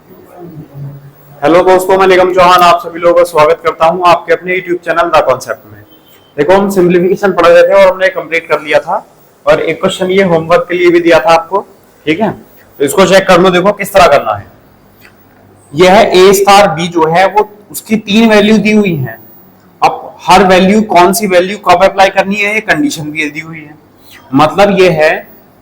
Hello दोस्तों, मैं निगम चौहान आप सभी लोगों का स्वागत करता हूं आपके अपने YouTube चैनल द कॉन्सेप्ट में। देखो, हम सिंप्लीफिकेशन पढ़ रहे थे और हमने कंप्लीट कर लिया था और एक क्वेश्चन ये होमवर्क के लिए भी दिया था आपको। ठीक है, तो इसको चेक कर लो, देखो किस तरह करना है। यह है ए स्टार बी जो है वो उसकी 3 वैल्यू दी हुई है। अब हर वैल्यू कौन सी वैल्यू कब अप्लाई करनी है ये कंडीशन भी दी हुई है। मतलब ये है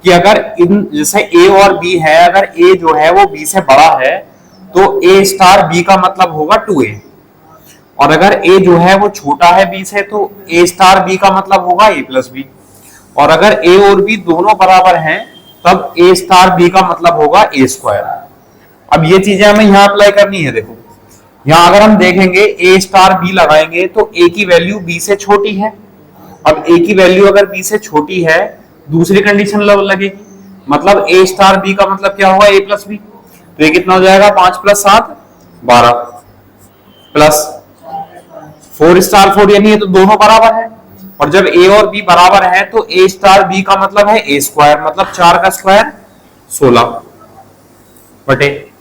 कि अगर इन जैसे ए और बी है, अगर ए जो है वो बी से बड़ा है तो ए स्टार बी का मतलब होगा 2a, और अगर ए जो है वो छोटा है बी से तो ए स्टार बी का मतलब होगा a प्लस बी, और अगर ए और बी दोनों बराबर हैं तब ए स्टार बी का मतलब होगा ए स्क्वायर। अब ये चीजें हमें यहाँ अप्लाई करनी है। देखो यहाँ अगर हम देखेंगे ए स्टार बी लगाएंगे तो ए की वैल्यू बी से छोटी है। अब ए की वैल्यू अगर बी से छोटी है, दूसरी कंडीशन लगेगी, मतलब ए स्टार बी का मतलब क्या होगा, ए प्लस बी। तो ये कितना हो जाएगा, 5 + 7 12 प्लस 4 स्टार 4, यानी ये तो दोनों बराबर है। और जब ए और बी बराबर है तो ए स्टार बी का मतलब है ए स्क्वायर, मतलब 4 का स्क्वायर 16 बटे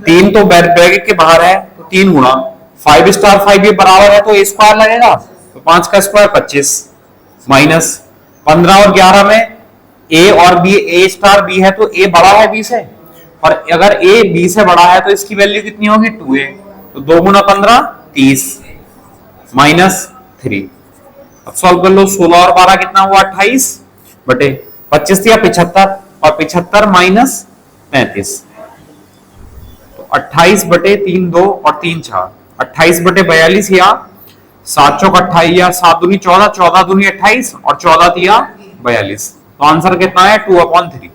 3, तो ब्रैकेट के बाहर है तो 3 गुणा 5 स्टार 5 भी बराबर है तो ए स्क्वायर लगेगा, तो 5 का स्क्वायर 25 माइनस 15 और 11 में ए और बी, ए स्टार बी है तो ए बड़ा है बी से, और अगर ए बी से बड़ा है तो इसकी वैल्यू कितनी होगी 2a, तो 2 × 15 30 माइनस 3। अब सॉल्व कर लो, 16 और 12 कितना हुआ 28 बटे 25 या 75, और 75 माइनस 35, तो 28 बटे 3 2 और 3 4, 28 बटे 42 या 7 चौक 28 या 7 दूनी 14, 14 दूनी 28 और 14 तिया 42, तो आंसर कितना है 2/3।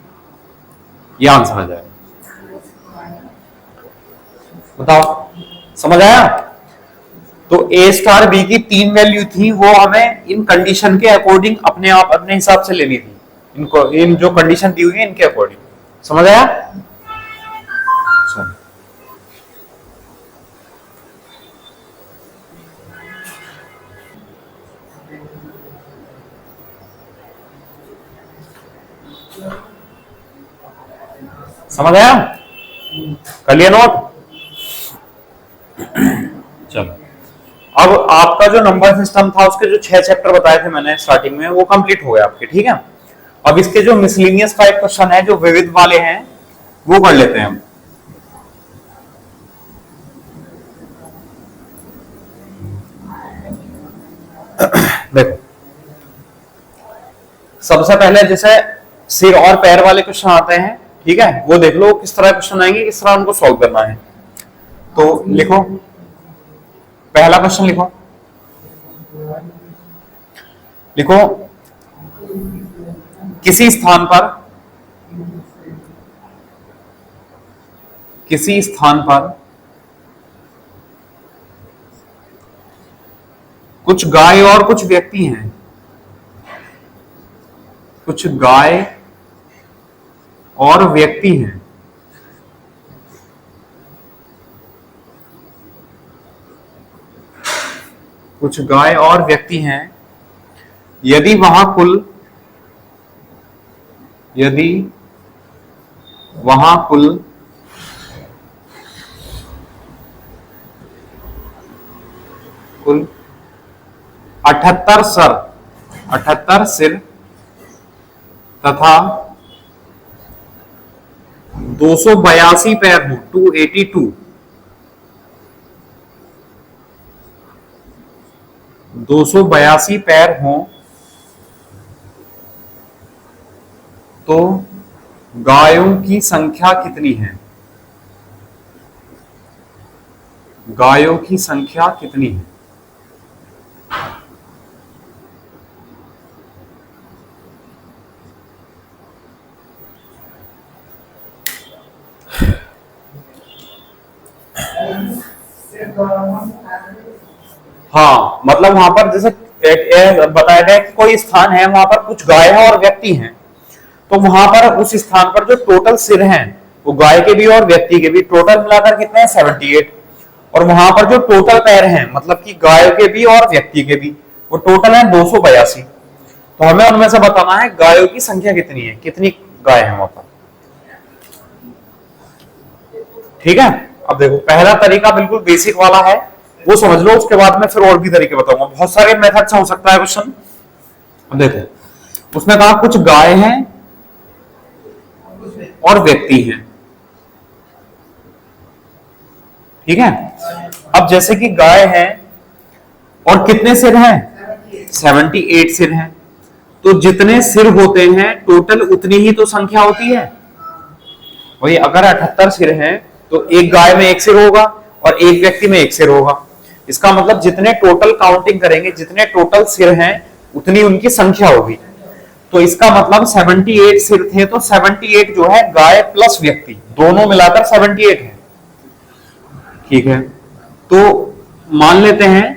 ये आंसर आ जाएगा। बताओ समझ आया? तो ए स्टार बी की 3 वैल्यू थी, वो हमें इन कंडीशन के अकॉर्डिंग अपने आप अपने हिसाब से लेनी थी। इनको इन जो कंडीशन दी हुई है इनके अकॉर्डिंग। समझ आया? समझ आया? कर लिया नोट? चलो, अब आपका जो नंबर सिस्टम था उसके जो 6 चैप्टर बताए थे मैंने स्टार्टिंग में वो कंप्लीट हो गए आपके। ठीक है, अब इसके जो मिसलिनियस टाइप क्वेश्चन है जो विविध वाले हैं वो कर लेते हैं हम। देखो, सबसे पहले जैसे सिर और पैर वाले क्वेश्चन आते हैं, ठीक है, वो देख लो किस तरह क्वेश्चन आएंगे, किस तरह उनको सॉल्व करना है। तो लिखो, पहला क्वेश्चन लिखो। लिखो, किसी स्थान पर कुछ गाय और कुछ व्यक्ति हैं। कुछ गाय और व्यक्ति हैं। कुछ गाय और व्यक्ति हैं। यदि वहां कुल 78 सिर तथा 282 पैर हो, 282 पैर हो, तो गायों की संख्या कितनी है? गायों की संख्या कितनी है? हाँ, मतलब वहां पर जैसे बताया गया कि कोई स्थान है, वहां पर कुछ गाय हैं और व्यक्ति हैं, तो वहां पर उस स्थान पर जो टोटल सिर हैं वो गाय के भी और व्यक्ति के भी टोटल मिलाकर कितने हैं 78, और वहां पर जो टोटल पैर हैं मतलब कि गाय के भी और व्यक्ति के भी वो टोटल है 282। तो हमें उनमें से बताना है गायों की संख्या कितनी है, कितनी गाय है वहां पर। ठीक है। अब देखो पहला तरीका बिल्कुल बेसिक वाला है, वो समझ लो, उसके बाद में फिर और भी तरीके बताऊंगा। बहुत सारे मेथड से हो सकता है क्वेश्चन। अब देखो उसने कहा कुछ गाय हैं और व्यक्ति हैं, ठीक है। अब जैसे कि गाय है और कितने सिर हैं, 78 सिर हैं, तो जितने सिर होते हैं टोटल उतनी ही तो संख्या होती है। वही अगर 78 सिर हैं तो एक गाय में एक सिर होगा और एक व्यक्ति में एक सिर होगा। इसका मतलब जितने टोटल काउंटिंग करेंगे, जितने टोटल सिर हैं उतनी उनकी संख्या होगी। तो इसका मतलब 78 सिर थे, तो 78 जो है गाय प्लस व्यक्ति दोनों मिलाकर 78 है, ठीक है। तो मान लेते हैं,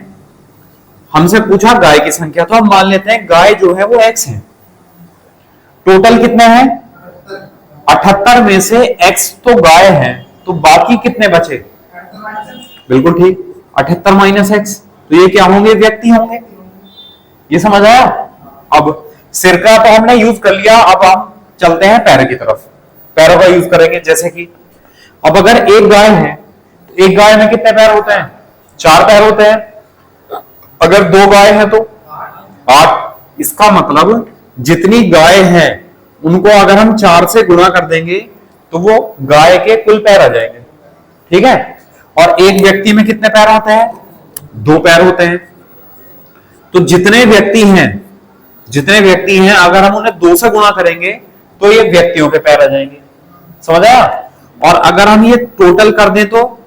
हमसे पूछा गाय की संख्या, तो हम मान लेते हैं गाय जो है वो x है। टोटल कितने हैं, 78 में से x तो गाय है, तो बाकी कितने बचे, बिल्कुल ठीक 78 माइनस x, तो ये क्या होंगे, व्यक्ति होंगे। ये समझ आया। अब सिर का तो हमने यूज कर लिया, अब हम चलते हैं पैर की तरफ। पैरों का यूज करेंगे, जैसे कि अब अगर एक गाय है तो एक गाय में कितने पैर होते हैं, 4 पैर होते हैं। अगर 2 गाय है तो 8। इसका मतलब जितनी गाय है उनको अगर हम 4 से गुणा कर देंगे तो वो गाय के कुल पैर आ जाएंगे, ठीक है। और एक व्यक्ति में कितने पैर होते हैं, 2 पैर होते हैं। तो जितने व्यक्ति हैं अगर हम उन्हें 2 से गुणा करेंगे तो ये व्यक्तियों के पैर आ जाएंगे, समझ आया। और अगर हम ये टोटल कर दें तो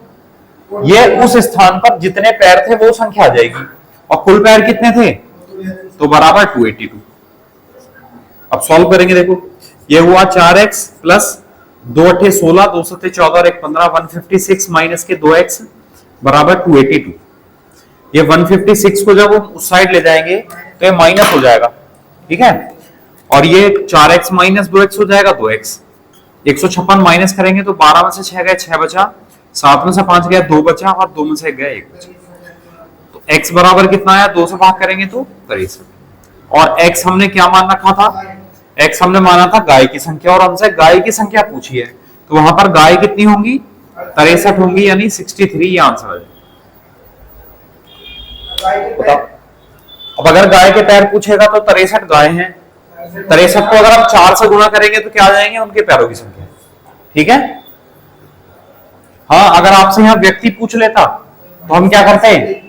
ये उस स्थान पर जितने पैर थे वो संख्या आ जाएगी। और कुल पैर कितने थे, तो बराबर 282। अब सॉल्व करेंगे, देखो ये हुआ 4x प्लस 2 8 16, 2 7 14 और 1 15, 156 माइनस के 2x बराबर 282। ये 156 को जब हम उस साइड ले जाएंगे तो ये माइनस हो जाएगा, ठीक है। और ये 4x माइनस 2x हो जाएगा 2x। 156 माइनस करेंगे तो 12 में से 6 गए 6 बचा, 7 में से 5 गया 2 बचा और 2 में से 1 गया 1 बचा। तो x बराबर कितना आया, 2 से भाग करेंगे तो 63। और x हमने क्या मान रखा था, x हमने माना था गाय की संख्या, और हमसे गाय की संख्या पूछी है, तो वहां पर गाय कितनी होंगी, 63 होंगी, यानी 63 ये आंसर है। बताओ, अब अगर गाय के पैर पूछेगा तो 63 गाय हैं, 63 को अगर हम 4 से गुणा करेंगे तो क्या आ जाएंगे, उनके पैरों की संख्या, ठीक है। हाँ, अगर आपसे यहाँ व्यक्ति पूछ लेता तो हम क्या करते हैं,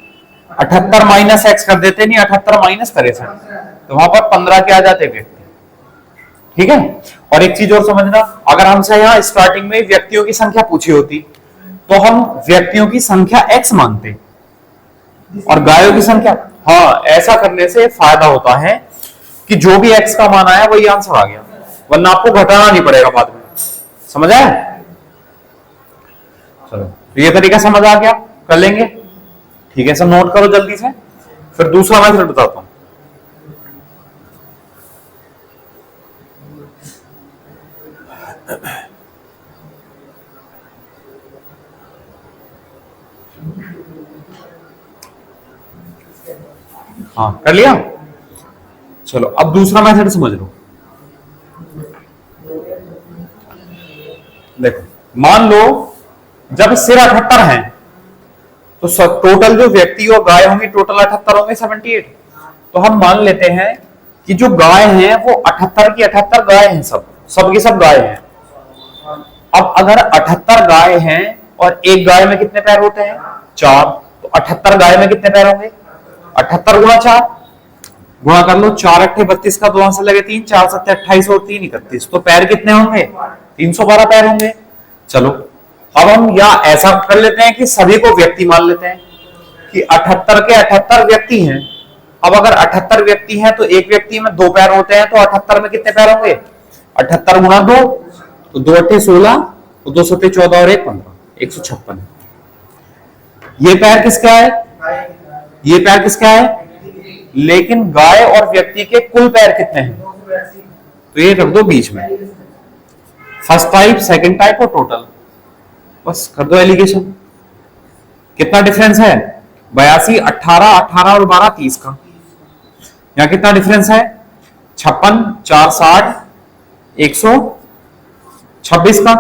78 माइनस एक्स कर देते, नहीं 78 माइनस 63, तो वहां पर 15 के आ जाते व्यक्ति, ठीक है। और एक चीज और समझना, अगर हमसे यहाँ स्टार्टिंग में व्यक्तियों की संख्या पूछी होती तो हम व्यक्तियों की संख्या x मानते और गायों की संख्या, हाँ ऐसा करने से फायदा होता है कि जो भी x का मान आया वही आंसर आ गया, वरना आपको घटाना नहीं पड़ेगा बाद में, समझ आया। चलो तो ये तरीका समझ आ गया, कर लेंगे, ठीक है। सब नोट करो जल्दी से, फिर दूसरा मेथड बताता हूं। हाँ कर लिया। चलो अब दूसरा मेथड समझ लो। देखो मान लो जब सिर 78 हैं तो टोटल जो व्यक्ति और गाय होंगी टोटल 78 होंगे, 78। तो हम मान लेते हैं कि जो गाय हैं वो 78 की 78 गाय हैं, सब की सब गाय हैं। अब अगर 78 गाय हैं और एक गाय में कितने पैर होते हैं, 4, तो 78 गाय में कितने पैर होंगे, 78 गुणा 4, गुणा कर लो, 4 8 32 का 2 आंसर लगे 3, 4 7 28 और 3 31, तो पैर कितने होंगे, 312 पैर होंगे। चलो अब हम या ऐसा कर लेते हैं कि सभी को व्यक्ति मान लेते हैं कि 78 के 78 व्यक्ति हैं। अब अगर 78 व्यक्ति हैं तो एक व्यक्ति में 2 पैर होते हैं, तो 78 में कितने पैर होंगे, 78 गुणा 2, तो 2 8 16, 2 7 14 और 1 15, 156। ये पैर किसका है, ये पैर किसका है, लेकिन गाय और व्यक्ति के कुल पैर कितने हैं, तो ये रख दो बीच में, फर्स्ट टाइप सेकंड टाइप और टोटल, बस कर दो एलिगेशन। कितना डिफरेंस है, 82, 18, 18 और 12 30 का। यहां कितना डिफरेंस है, 56, 4 60, 126 का।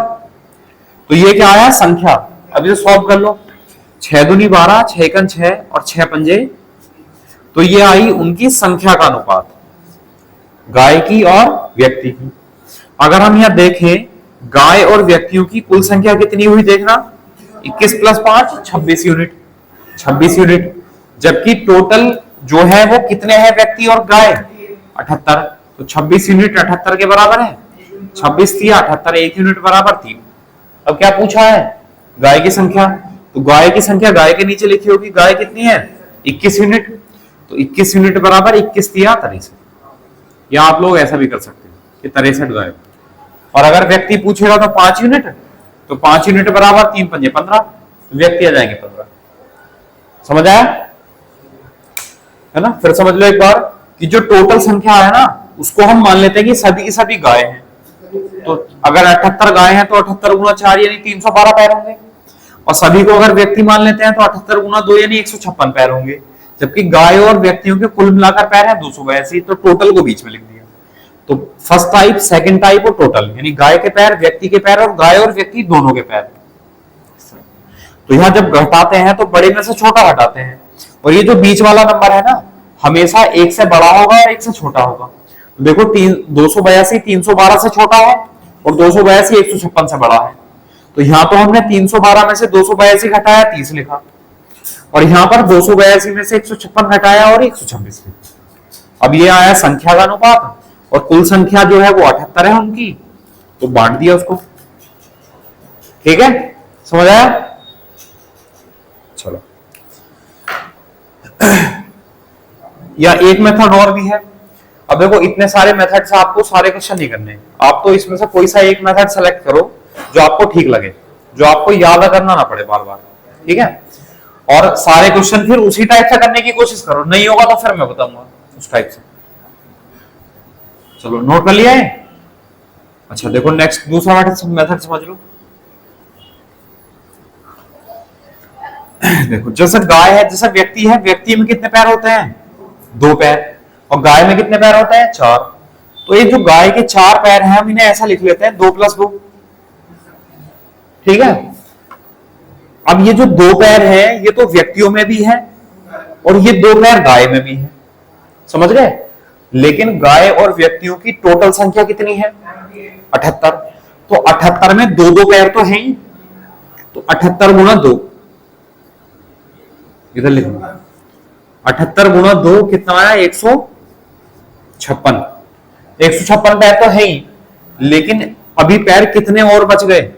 तो ये क्या आया संख्या। अब ये सॉल्व कर लो, 6 दूनी 12, 6 एकन 6 और 6 पंजे, तो ये आई उनकी संख्या का अनुपात, गाय की और व्यक्ति की। अगर हम यहां देखें गाय और व्यक्तियों की कुल संख्या कितनी हुई देखना, 21 प्लस 5 26 यूनिट, 26 यूनिट। जबकि टोटल जो है वो कितने हैं व्यक्ति और गाय, 78। तो 26 यूनिट 78 के बराबर है, 26 दिया 78, 1 यूनिट बराबर 3। अब क्या पूछा है, गाय की संख्या। तो गाय की संख्या गाय के नीचे लिखी होगी, गाय कितनी है 21 यूनिट, तो 21 यूनिट बराबर 21 दिया 63। या आप लोग ऐसा भी कर सकते हैं कि 63 गाय। और अगर व्यक्ति पूछेगा तो 5 यूनिट, तो 5 यूनिट बराबर 3 पंजे 15, तो व्यक्ति आ जाएंगे 15। समझ आया है ना। फिर समझ लो एक बार कि जो टोटल संख्या है ना उसको हम मान लेते हैं कि सभी की सभी गाय हैं। तो अगर 78 गाय हैं तो 78 गुना 4 यानी 312 पैर होंगे, और सभी को अगर व्यक्ति मान लेते हैं तो 78 गुना 2 यानी 156 पैर होंगे। जबकि गाय और व्यक्तियों के कुल मिलाकर पैर है 282, तो टोटल को बीच में लिख दिया। तो फर्स्ट टाइप, सेकंड टाइप और टोटल, यानी गाय के पैर, व्यक्ति के पैर, और गाय और व्यक्ति दोनों के पैर। तो यहां जब घटाते हैं तो बड़े में से छोटा घटाते हैं, और ये जो बीच वाला नंबर है ना हमेशा 1 से बड़ा होगा और 1 से छोटा होगा। तो देखो 282 312 से छोटा है और 282 156 से बड़ा है। तो यहां तो हमने 312 में से 282 घटाया 30 लिखा, और यहां पर 282 में से 156 घटाया और 126 लिखा। अब ये आया संख्या का अनुपात, और कुल संख्या जो है वो 78 है उनकी, तो बांट दिया उसको। ठीक है, समझ आया। चलो या एक मेथड और भी है। अब देखो इतने सारे मेथड से आपको सारे क्वेश्चन नहीं करने, आप तो इसमें से कोई सा एक मेथड सेलेक्ट करो जो आपको ठीक लगे, जो आपको याद करना ना पड़े बार बार। ठीक है, और सारे क्वेश्चन फिर उसी टाइप से करने की कोशिश करो, नहीं होगा तो फिर मैं बताऊंगा उस टाइप से। चलो नोट कर लिया है। अच्छा देखो नेक्स्ट दूसरा मेथड समझ लो। देखो जैसे गाय है, जैसा व्यक्ति है, व्यक्ति में कितने पैर होते हैं 2 पैर, और गाय में कितने पैर होते हैं 4। तो ये जो गाय के 4 पैर हैं हम इन्हें ऐसा लिख लेते हैं 2 + 2। ठीक है, अब ये जो 2 पैर है ये तो व्यक्तियों में भी है और ये 2 पैर गाय में भी है, समझ गए। लेकिन गाय और व्यक्तियों की टोटल संख्या कितनी है 78। तो 78 में 2 पैर तो है ही, तो 78 गुणा 2 इधर लिख लो, 78 गुणा 2 कितना आया 156। 156 पैर तो है ही, लेकिन अभी पैर कितने और बच गए,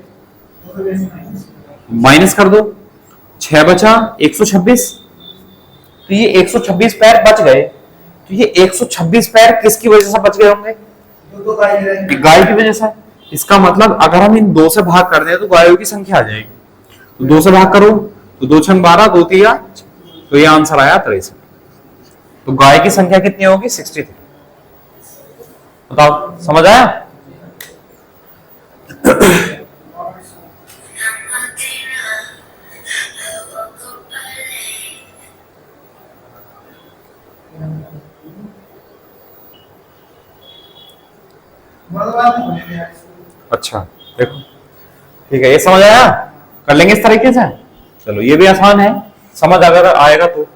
माइनस कर दो, 6 बचा 126। तो ये 126 पैर बच गए। तो ये 126 पैर किसकी वजह से बच गए होंगे, गाय की वजह से। इसका मतलब अगर हम इन 2 से भाग कर दें तो गायों की संख्या आ जाएगी। तो 2 से भाग करो तो 2 छंग 12, 2 तिया, तो ये आंसर आया 63। तो गाय की संख्या कितनी होगी 63। बताओ समझ आया। अच्छा देखो ठीक है, ये समझ आया, कर लेंगे इस तरीके से। चलो ये भी आसान है, समझ अगर आएगा तो।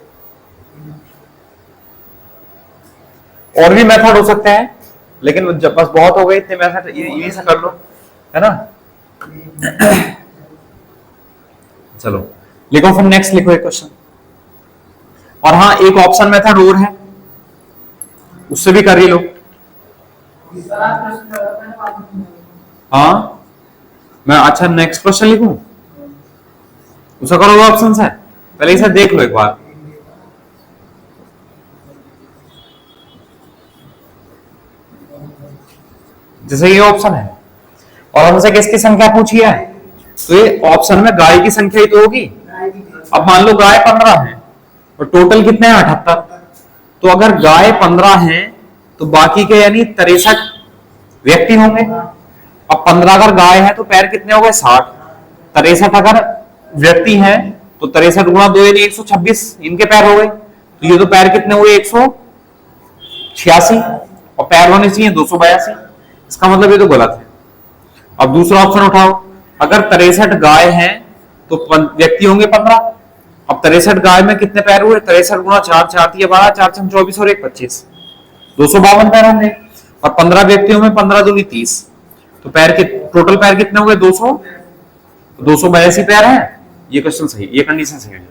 और भी मेथड हो सकते हैं, लेकिन जब बस बहुत हो गए इतने मेथड, इन्हीं से कर लो, है ना। चलो लिखो, फिर नेक्स्ट लिखो एक क्वेश्चन। और हाँ एक ऑप्शन मेथड और है, उससे भी कर ही लो। हाँ मैं अच्छा नेक्स्ट क्वेश्चन लिखूं, उसका करो ऑप्शन है, पहले इसे देख लो एक बार। जैसे ये ऑप्शन है और हमसे किसकी संख्या पूछी है, तो ये ऑप्शन में गाय की संख्या ही तो होगी। अब मान लो गाय 15 है और टोटल कितने हैं 78। तो अगर गाय 15 है तो बाकी के यानी 63 व्यक्ति होंगे। अब 15 अगर गाय है तो पैर कितने हो गए 60। 63 अगर व्यक्ति हैं तो 63 गुणा 2 यानी 126 इनके पैर हो गए। तो ये तो पैर कितने हुए 186, और पैर होने चाहिए 282। इसका मतलब ये तो गलत है। अब दूसरा ऑप्शन उठाओ, अगर 63 गाय हैं तो व्यक्ति होंगे 15। अब 63 गाय में कितने पैर हुए? 63 गुणा 4, 4 3 12, 4 6 24 और 1 25, 252 पैर होंगे। और 15 व्यक्तियों में 15 दूनी 30, तो पैर के टोटल पैर कितने हो गए? 200, 282 पैर हैं। ये क्वेश्चन सही, ये कंडीशन सही है।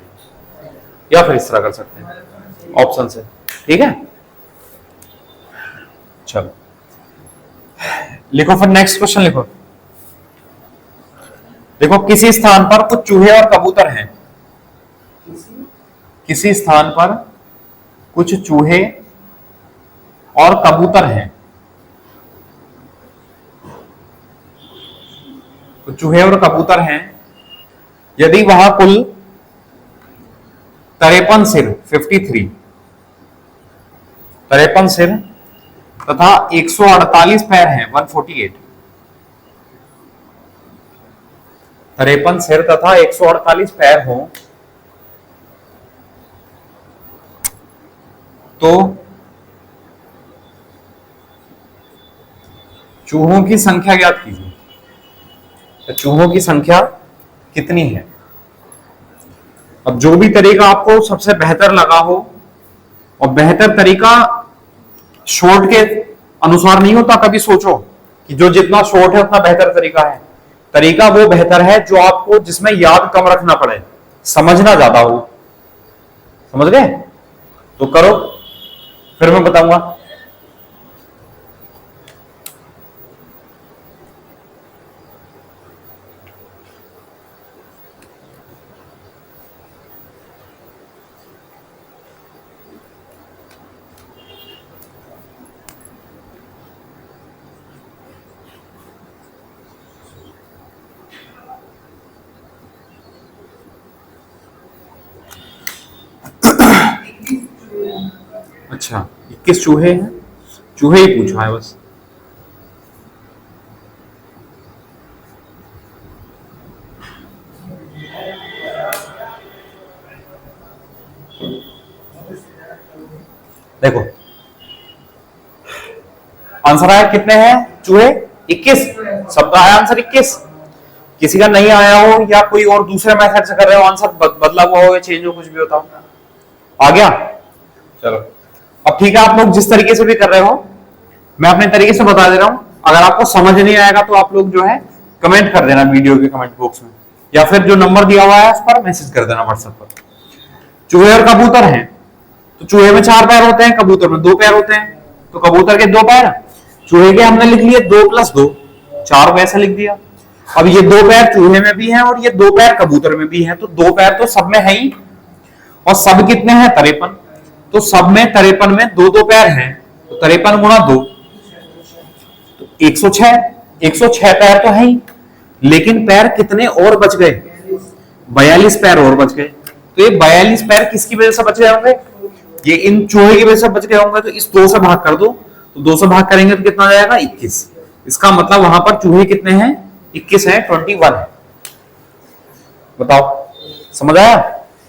या फिर इस तरह कर सकते हैं ऑप्शन से, ठीक है। चलो लिखो फिर नेक्स्ट क्वेश्चन लिखो। देखो किसी स्थान पर कुछ चूहे और कबूतर हैं। किसी स्थान पर कुछ चूहे और कबूतर हैं। कुछ चूहे और कबूतर हैं। यदि वहां कुल 53 सिर 53 53 सिर तथा 148 पैर हैं 148, 53 सिर तथा 148 पैर हो तो चूहों की संख्या ज्ञात कीजिए। तो चूहों की संख्या कितनी है? अब जो भी तरीका आपको सबसे बेहतर लगा हो, और बेहतर तरीका शॉर्ट के अनुसार नहीं होता, कभी सोचो कि जो जितना शॉर्ट है उतना बेहतर तरीका है। तरीका वो बेहतर है जो आपको, जिसमें याद कम रखना पड़े, समझना ज्यादा हो। समझ गए? तो करो, फिर मैं बताऊंगा। अच्छा 21 चूहे हैं, चूहे ही पूछा है बस। देखो आंसर आया कितने हैं चूहे? 21। सबका आया आंसर 21। किसी का नहीं आया हो या कोई और दूसरे मेथड से कर रहे हो, आंसर बदला हुआ हो या चेंज हो, कुछ भी होता हो। आ गया? चलो अब ठीक है, आप लोग जिस तरीके से भी कर रहे हो मैं अपने तरीके से बता दे रहा हूं। अगर आपको समझ नहीं आएगा तो आप लोग जो है कमेंट कर देना वीडियो के कमेंट बॉक्स में, या फिर जो नंबर दिया हुआ है उस पर मैसेज कर देना व्हाट्सएप पर। चूहे और कबूतर हैं, तो चूहे में 4 पैर होते हैं, कबूतर में 2 पैर होते हैं। तो कबूतर के 2 पैर, चूहे के हमने लिख लिए 2 + 2, 4 पैसे लिख दिया। अब ये 2 पैर चूहे में भी हैं और ये 2 पैर कबूतर में भी हैं, तो 2 पैर तो सब में है ही। और सब कितने हैं? 53। तो सब में 53 में 2-2 पैर हैं, तो 53 गुणा 2 तो 106। 106 पैर तो है ही, लेकिन पैर कितने और बच गए? 42 पैर और बच गए। तो ये 42 पैर किसकी वजह से बच गए होंगे? ये इन चूहे की वजह से बच गए होंगे। तो इस 2 से भाग कर दो, तो 2 से भाग करेंगे तो कितना जाएगा? 21। इसका मतलब वहां पर चूहे कितने हैं? 21 है, 21 है। बताओ समझ आया?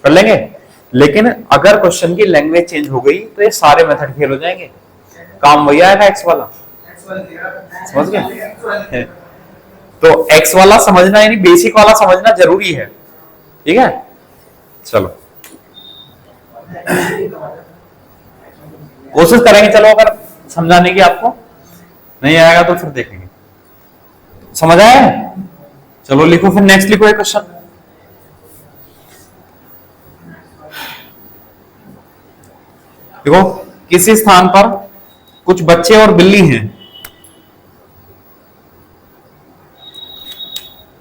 कर लेंगे। लेकिन अगर क्वेश्चन की लैंग्वेज चेंज हो गई तो ये सारे मेथड फेल हो जाएंगे। काम वही आएगा एक्स वाला, समझ गए? तो एक्स वाला समझना, यानी बेसिक वाला समझना जरूरी है, ठीक है। चलो कोशिश करेंगे, चलो अगर समझाने की, आपको नहीं आएगा तो फिर देखेंगे। समझ आया? चलो लिखो फिर नेक्स्ट, लिखो एक क्वेश्चन। देखो किसी स्थान पर कुछ बच्चे और बिल्ली हैं।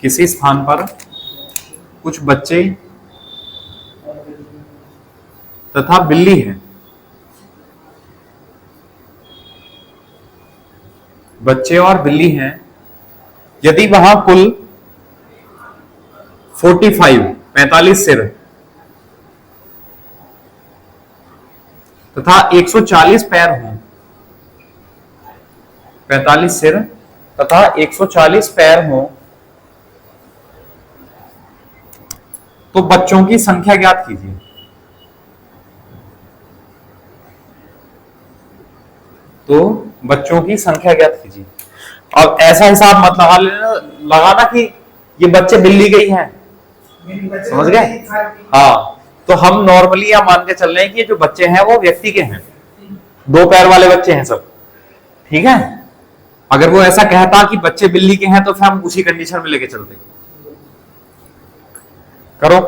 किसी स्थान पर कुछ बच्चे तथा बिल्ली हैं। बच्चे और बिल्ली हैं। यदि वहां कुल 45 सिर तथा 140 पैर हों, 45 सिर तथा 140 पैर हों, तो बच्चों की संख्या ज्ञात कीजिए। तो बच्चों की संख्या ज्ञात कीजिए। अब ऐसा हिसाब मत लगाना कि ये बच्चे बिल्ली के ही हैं, समझ गए? हाँ, तो हम नॉर्मली यह मान के चल रहे हैं कि ये जो बच्चे हैं वो व्यक्ति के हैं, दो पैर वाले बच्चे हैं सब, ठीक है। अगर वो ऐसा कहता कि बच्चे बिल्ली के हैं तो फिर हम उसी कंडीशन में लेके चलते। करो।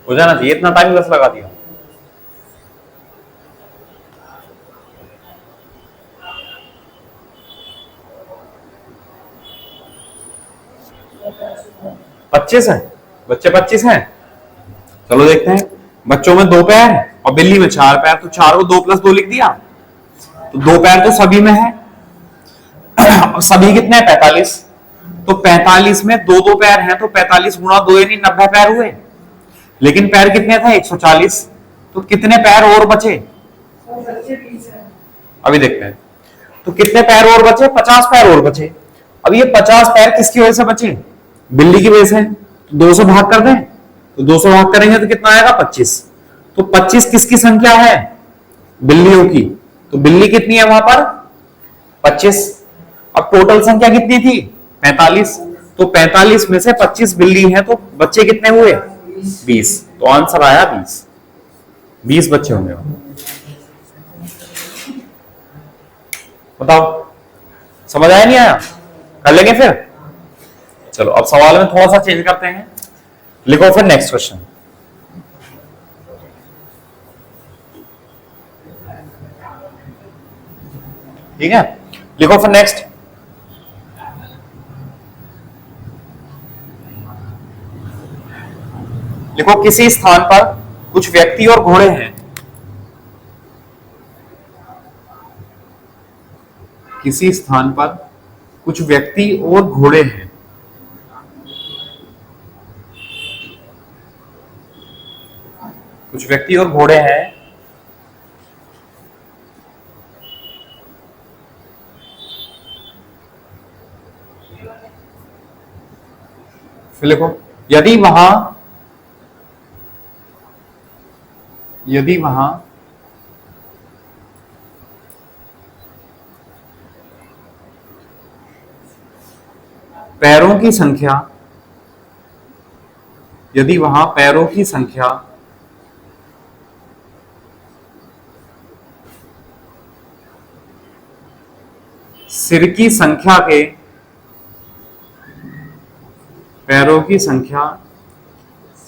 हो जाना चाहिए, इतना टाइम बस लगा दिया। पच्चीस है बच्चे, 25 हैं। चलो देखते हैं, बच्चों में 2 पैर और बिल्ली में 4 पैर, तो 4 को 2 + 2 लिख दिया, तो 2 पैर तो सभी में है। और सभी कितने हैं? 45। तो 45 में 2 पैर हैं, तो 45 × 2 यानी 90 पैर हुए। लेकिन पैर कितने थे? 140। तो कितने पैर और बचे? अभी देखते हैं। तो कितने पैर और बचे? 50 पैर और बचे। अब ये 50 पैर किसकी वजह से बचे? बिल्ली की वजह से। तो 2 से भाग कर दें, तो 2 से भाग करेंगे तो कितना आएगा? 25। तो 25 किसकी संख्या है? बिल्लियों की। तो बिल्ली कितनी है वहां पर? 25। अब टोटल संख्या कितनी थी? 45। तो 45 में से 25 बिल्ली है, तो बच्चे कितने हुए? 20। तो आंसर आया 20। 20 बच्चे होंगे। बताओ, समझ आया नहीं आया? कर लेंगे फिर। चलो अब सवाल में थोड़ा सा चेंज करते हैं, लिखो फिर नेक्स्ट क्वेश्चन। ठीक है, लिखो फिर नेक्स्ट। लिखो, किसी स्थान पर कुछ व्यक्ति और घोड़े हैं। किसी स्थान पर कुछ व्यक्ति और घोड़े हैं। कुछ व्यक्ति और घोड़े हैं। फिर लिखो, यदि वहां पैरों की संख्या, यदि वहां पैरों की संख्या सिर की संख्या के, पैरों की संख्या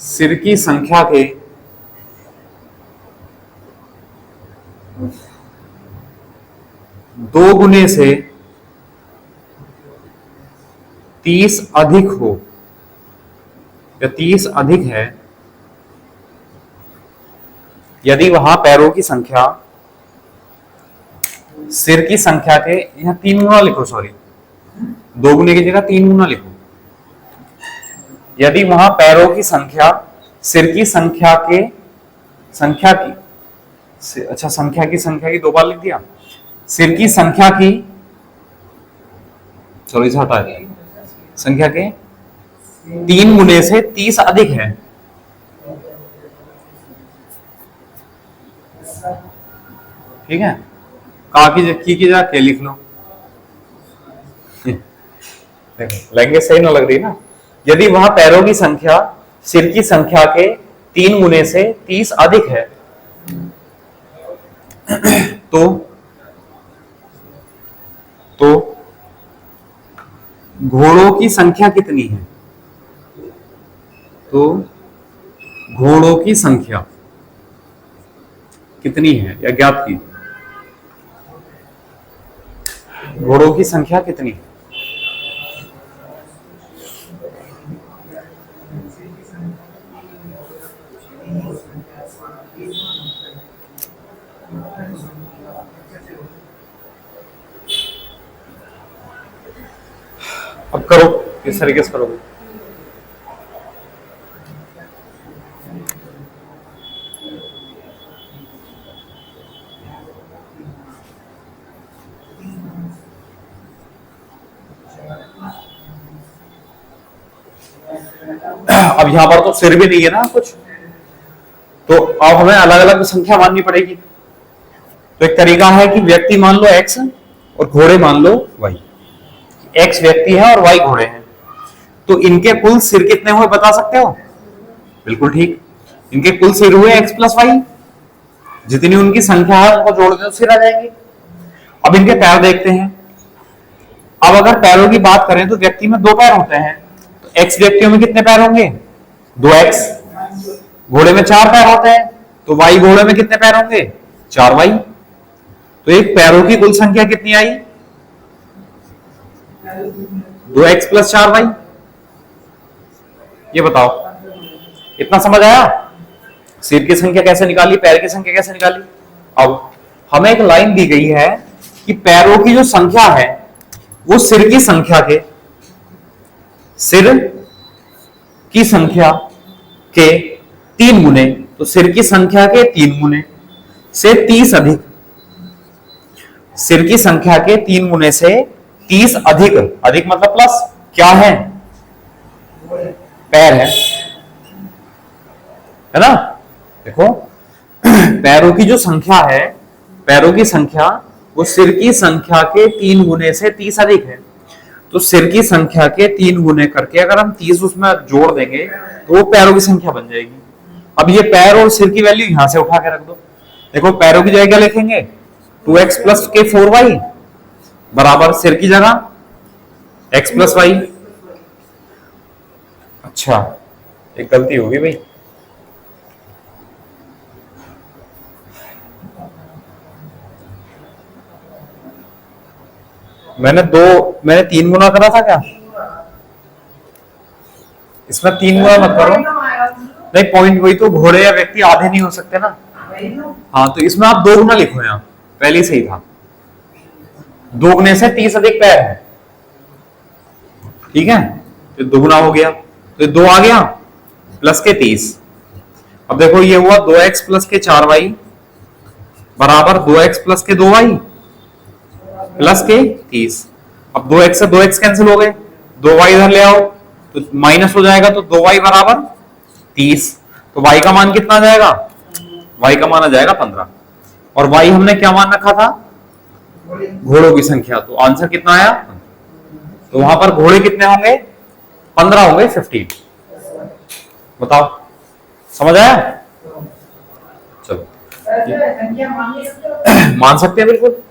सिर की संख्या के 2 गुने से 30 अधिक हो, या 30 अधिक है, यदि वहां पैरों की संख्या सिर की संख्या के, यहां 3 गुना लिखो, सॉरी 2 गुने की जगह 3 गुना लिखो। यदि वहां पैरों की संख्या सिर की संख्या की, अच्छा संख्या की 2 बार लिख दिया, सिर की संख्या की, सॉरी हटा दिया, संख्या के 3 गुने से 30 अधिक है। ठीक है, का की जगह के लिख लो। लैंग्वेज सही ना लग रही ना। यदि वहां पैरों की संख्या सिर की संख्या के 3 गुने से 30 अधिक है, तो घोड़ों की संख्या कितनी है? तो घोड़ों की संख्या कितनी है, या ज्ञात की, घोड़ों की संख्या कितनी है? अब करो, किस तरीके से करोगे? अब यहां पर तो सिर भी नहीं है ना कुछ, तो अब हमें अलग अलग संख्या माननी पड़ेगी। तो एक तरीका है कि व्यक्ति मान लो x और घोड़े मान लो y। x व्यक्ति है और y घोड़े हैं, तो इनके कुल सिर कितने हुए बता सकते हो? बिल्कुल ठीक, इनके कुल सिर हुए x प्लस वाई। जितनी उनकी संख्या है उनको जोड़ दे तो सिर आ जाएंगे। अब इनके पैर देखते हैं। अब अगर पैरों की बात करें तो व्यक्ति में दो पैर होते हैं, तो x व्यक्तियों में कितने पैर होंगे? 2x। घोड़े में 4 पैर होते हैं, तो y घोड़े में कितने पैर होंगे? 4y। तो एक पैरों की कुल संख्या कितनी आई? 2x plus 4y। ये बताओ, इतना समझ आया? सिर की संख्या कैसे निकाली, पैर की संख्या कैसे निकाली? अब हमें एक लाइन दी गई है कि पैरों की जो संख्या है वो सिर की संख्या के 3 गुने, तो सिर की संख्या के 3 गुने से 30 अधिक, सिर की संख्या के 3 गुने से 30 अधिक, अधिक मतलब प्लस, क्या है? पैर है ना? देखो पैरों की जो संख्या है, पैरों की संख्या वो सिर की संख्या के 3 गुने से 30 अधिक है। तो सिर की संख्या के 3 गुने करके अगर हम 30 उसमें जोड़ देंगे तो वो पैरों की संख्या बन जाएगी। अब ये पैर और सिर की वैल्यू यहां से उठा के रख दो। देखो पैरों की जगह क्या लिखेंगे? 2x प्लस के 4y बराबर सिर की जगह x प्लस वाई। अच्छा, एक गलती होगी भाई, मैंने 3 गुना करा था क्या? इसमें 3 गुना मत करो। नहीं, पॉइंट वही तो, घोड़े या व्यक्ति आधे नहीं हो सकते ना। हाँ, तो इसमें आप 2 गुना लिखो, यहाँ पहले सही था। 2 गुने से 30 अधिक पैर है, ठीक है, तो 2 गुना हो गया, तो 2 आ गया प्लस के 30। अब देखो ये हुआ 2x प्लस के 4y बराबर 2x प्लस के 2y प्लस के 30। अब 2x से 2x कैंसिल हो गए, 2y इधर ले आओ तो माइनस हो जाएगा, तो 2y बराबर 30। तो y का मान कितना आ जाएगा? y का मान आ जाएगा 15। और y हमने क्या मान रखा था? घोड़ों की संख्या। तो आंसर कितना आया? तो वहां पर घोड़े कितने होंगे? 15 होंगे, 15। बताओ, समझ आया? चलो मान सकते हैं बिल्कुल।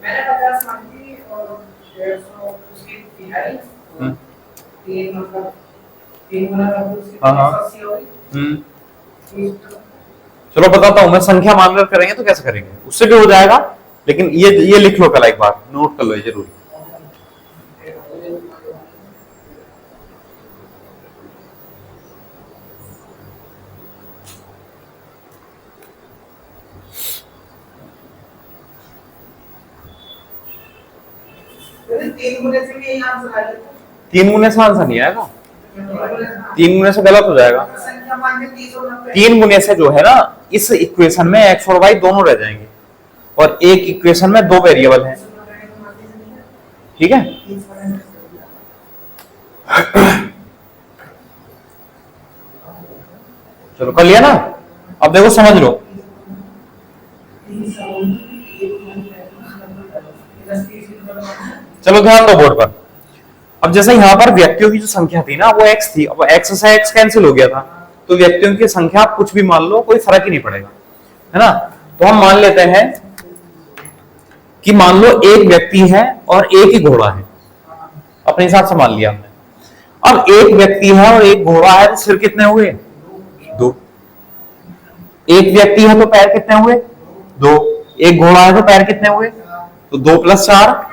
हाँ, चलो बताता हूं मैं, संख्या मानकर करेंगे तो कैसे करेंगे, उससे भी हो जाएगा, लेकिन ये लिख लो, कल एक बार नोट कर लो, ये जरूरी। तीन गुने से आंसर नहीं आएगा, 3 गुने से गलत हो जाएगा। 3 गुने से जो है ना, इस इक्वेशन में x और y दोनों रह जाएंगे, और एक इक्वेशन में 2 वेरिएबल हैं, ठीक है। चलो कर लिया ना? अब देखो समझ लो, चलो ध्यान दो बोर्ड पर। अब जैसे यहाँ पर व्यक्तियों की जो संख्या थी ना वो x थी, अब x से x कैंसिल हो गया था, तो व्यक्तियों की संख्या आप कुछ भी मान लो, कोई फर्क ही नहीं पड़ेगा, है ना। तो हम मान लेते हैं कि मान लो एक व्यक्ति है और एक ही घोड़ा है, अपने हिसाब से मान लिया हमने। अब एक व्यक्ति है और एक घोड़ा है, तो सिर कितने हुए? 2। एक व्यक्ति है तो पैर कितने हुए? 2। एक घोड़ा है तो पैर कितने हुए? तो 2 + 4।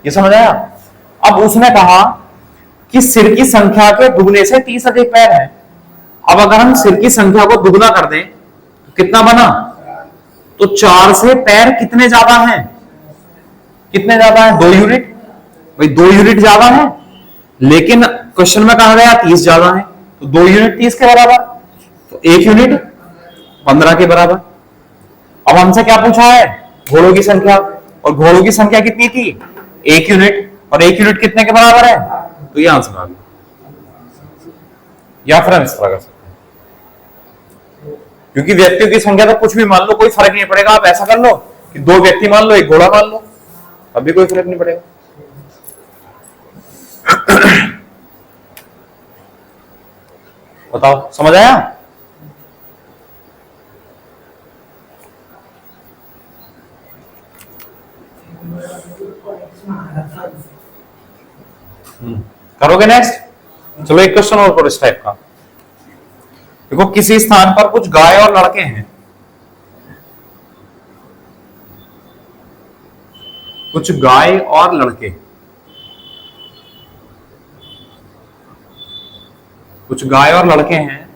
ये समझ आया? अब उसने कहा कि सिर की संख्या के दुगने से 30 अधिक पैर है। अब अगर हम सिर की संख्या को दुगना कर दें तो कितना बना, तो 4 से पैर कितने ज्यादा हैं, कितने ज्यादा है, 2 यूनिट। भाई 2 यूनिट ज्यादा है, लेकिन क्वेश्चन में कहा गया 30 ज्यादा है, तो 2 यूनिट 30 के बराबर, तो 1 यूनिट 15 के बराबर। अब हमसे क्या पूछा है, घोड़ों की संख्या, और घोड़ों की संख्या कितनी थी, 1 यूनिट, और 1 यूनिट कितने के बराबर है, तो ये आंसर आ गया। या फिर हम इस तरह कर सकते हैं, क्योंकि व्यक्तियों की संख्या तो कुछ भी मान लो, कोई फर्क नहीं पड़ेगा। आप ऐसा कर लो कि 2 व्यक्ति मान लो, 1 घोड़ा मान लो, अभी कोई फर्क नहीं पड़ेगा। बताओ, समझ आया? करोगे नेक्स्ट? चलो एक क्वेश्चन और करो इस टाइप का। देखो, किसी स्थान पर कुछ गाय और लड़के हैं, कुछ गाय और लड़के, कुछ गाय और लड़के हैं।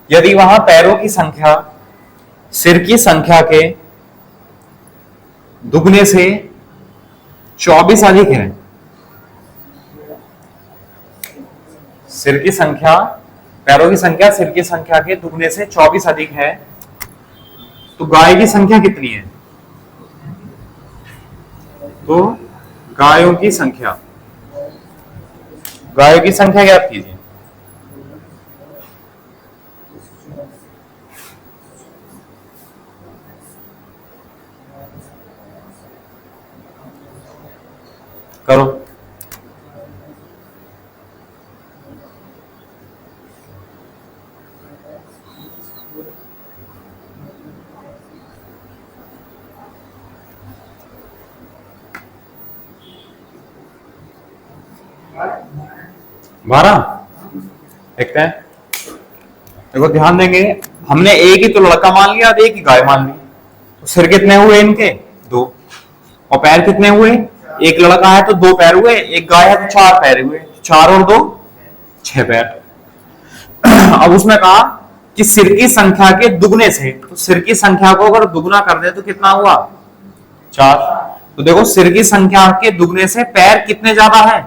यदि वहां पैरों की संख्या सिर की संख्या के दुगने से 24 अधिक है, सिर की संख्या, पैरों की संख्या सिर की संख्या के दुगने से 24 अधिक है, तो गाय की संख्या कितनी है? तो गायों की संख्या, गायों की संख्या ज्ञात कीजिए। करो। बारह देखते हैं। देखो ध्यान देंगे, हमने एक ही तो लड़का मान लिया, एक ही गाय मान ली, तो सिर कितने हुए इनके? 2। और पैर कितने हुए? एक लड़का है तो 2 पैर हुए, एक गाय है तो 4 पैर हुए, 4 और 2 6 पैर। अब उसमें कहा कि सिर की संख्या के दुगने से, तो सिर की संख्या को अगर दुगना कर दे तो कितना हुआ? 4। तो देखो, सिर की संख्या के दुगने से पैर कितने ज्यादा है?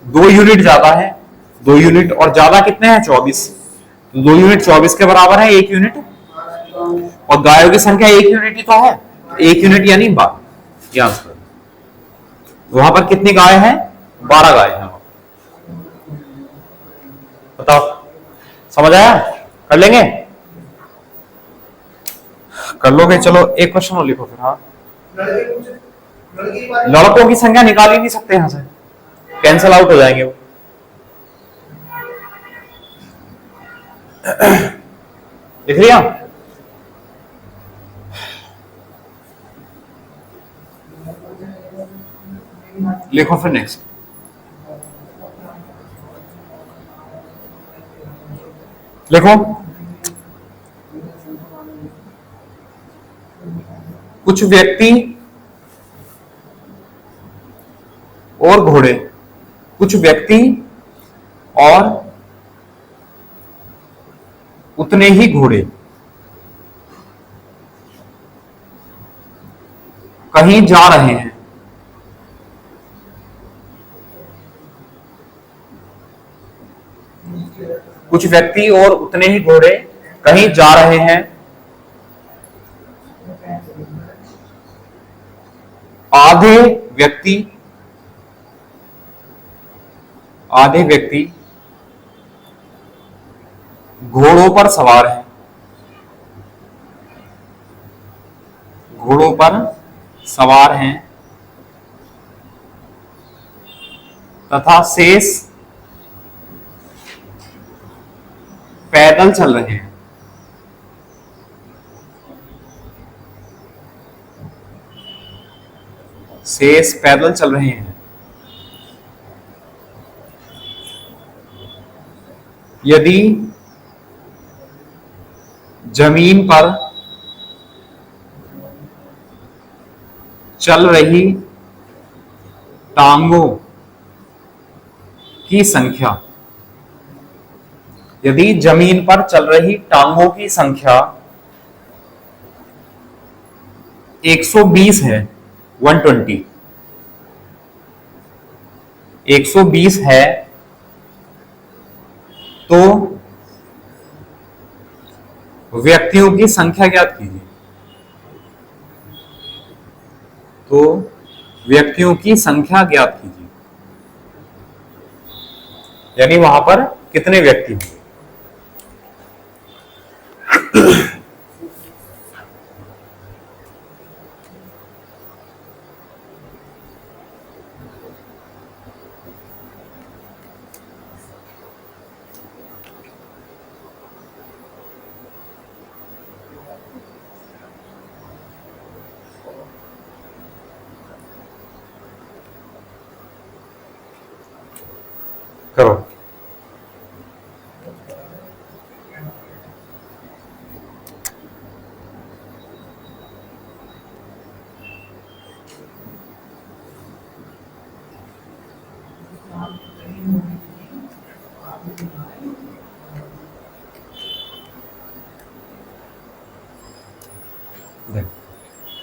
2 यूनिट ज्यादा है, 2 यूनिट, और ज्यादा कितने हैं? 24। तो 2 यूनिट 24 के बराबर है 1 यूनिट, और गायों की संख्या 1 यूनिट ही तो है, 1 यूनिट यानी 12। आंसर। वहां पर कितनी गाय हैं? 12 गाय हैं। बताओ, समझ आया? कर लेंगे? कर लोगे? चलो एक क्वेश्चन और लिखो फिर। हाँ, लड़कों की संख्या निकाल ही नहीं सकते यहां से, कैंसिल आउट हो जाएंगे वो। लिख लिया? लिखो फिर नेक्स्ट। लिखो, कुछ व्यक्ति और घोड़े, कुछ व्यक्ति और उतने ही घोड़े कहीं जा रहे हैं। कुछ व्यक्ति और उतने ही घोड़े कहीं जा रहे हैं। आधे व्यक्ति घोड़ों पर सवार हैं, घोड़ों पर सवार हैं तथा शेष पैदल चल रहे हैं। शेष पैदल चल रहे हैं। यदि जमीन पर चल रही टांगों की संख्या, यदि जमीन पर चल रही टांगों की संख्या 120 है, 120 120 है, तो व्यक्तियों की संख्या ज्ञात कीजिए। तो व्यक्तियों की संख्या ज्ञात कीजिए, यानी वहां पर कितने व्यक्ति होंगे। करो।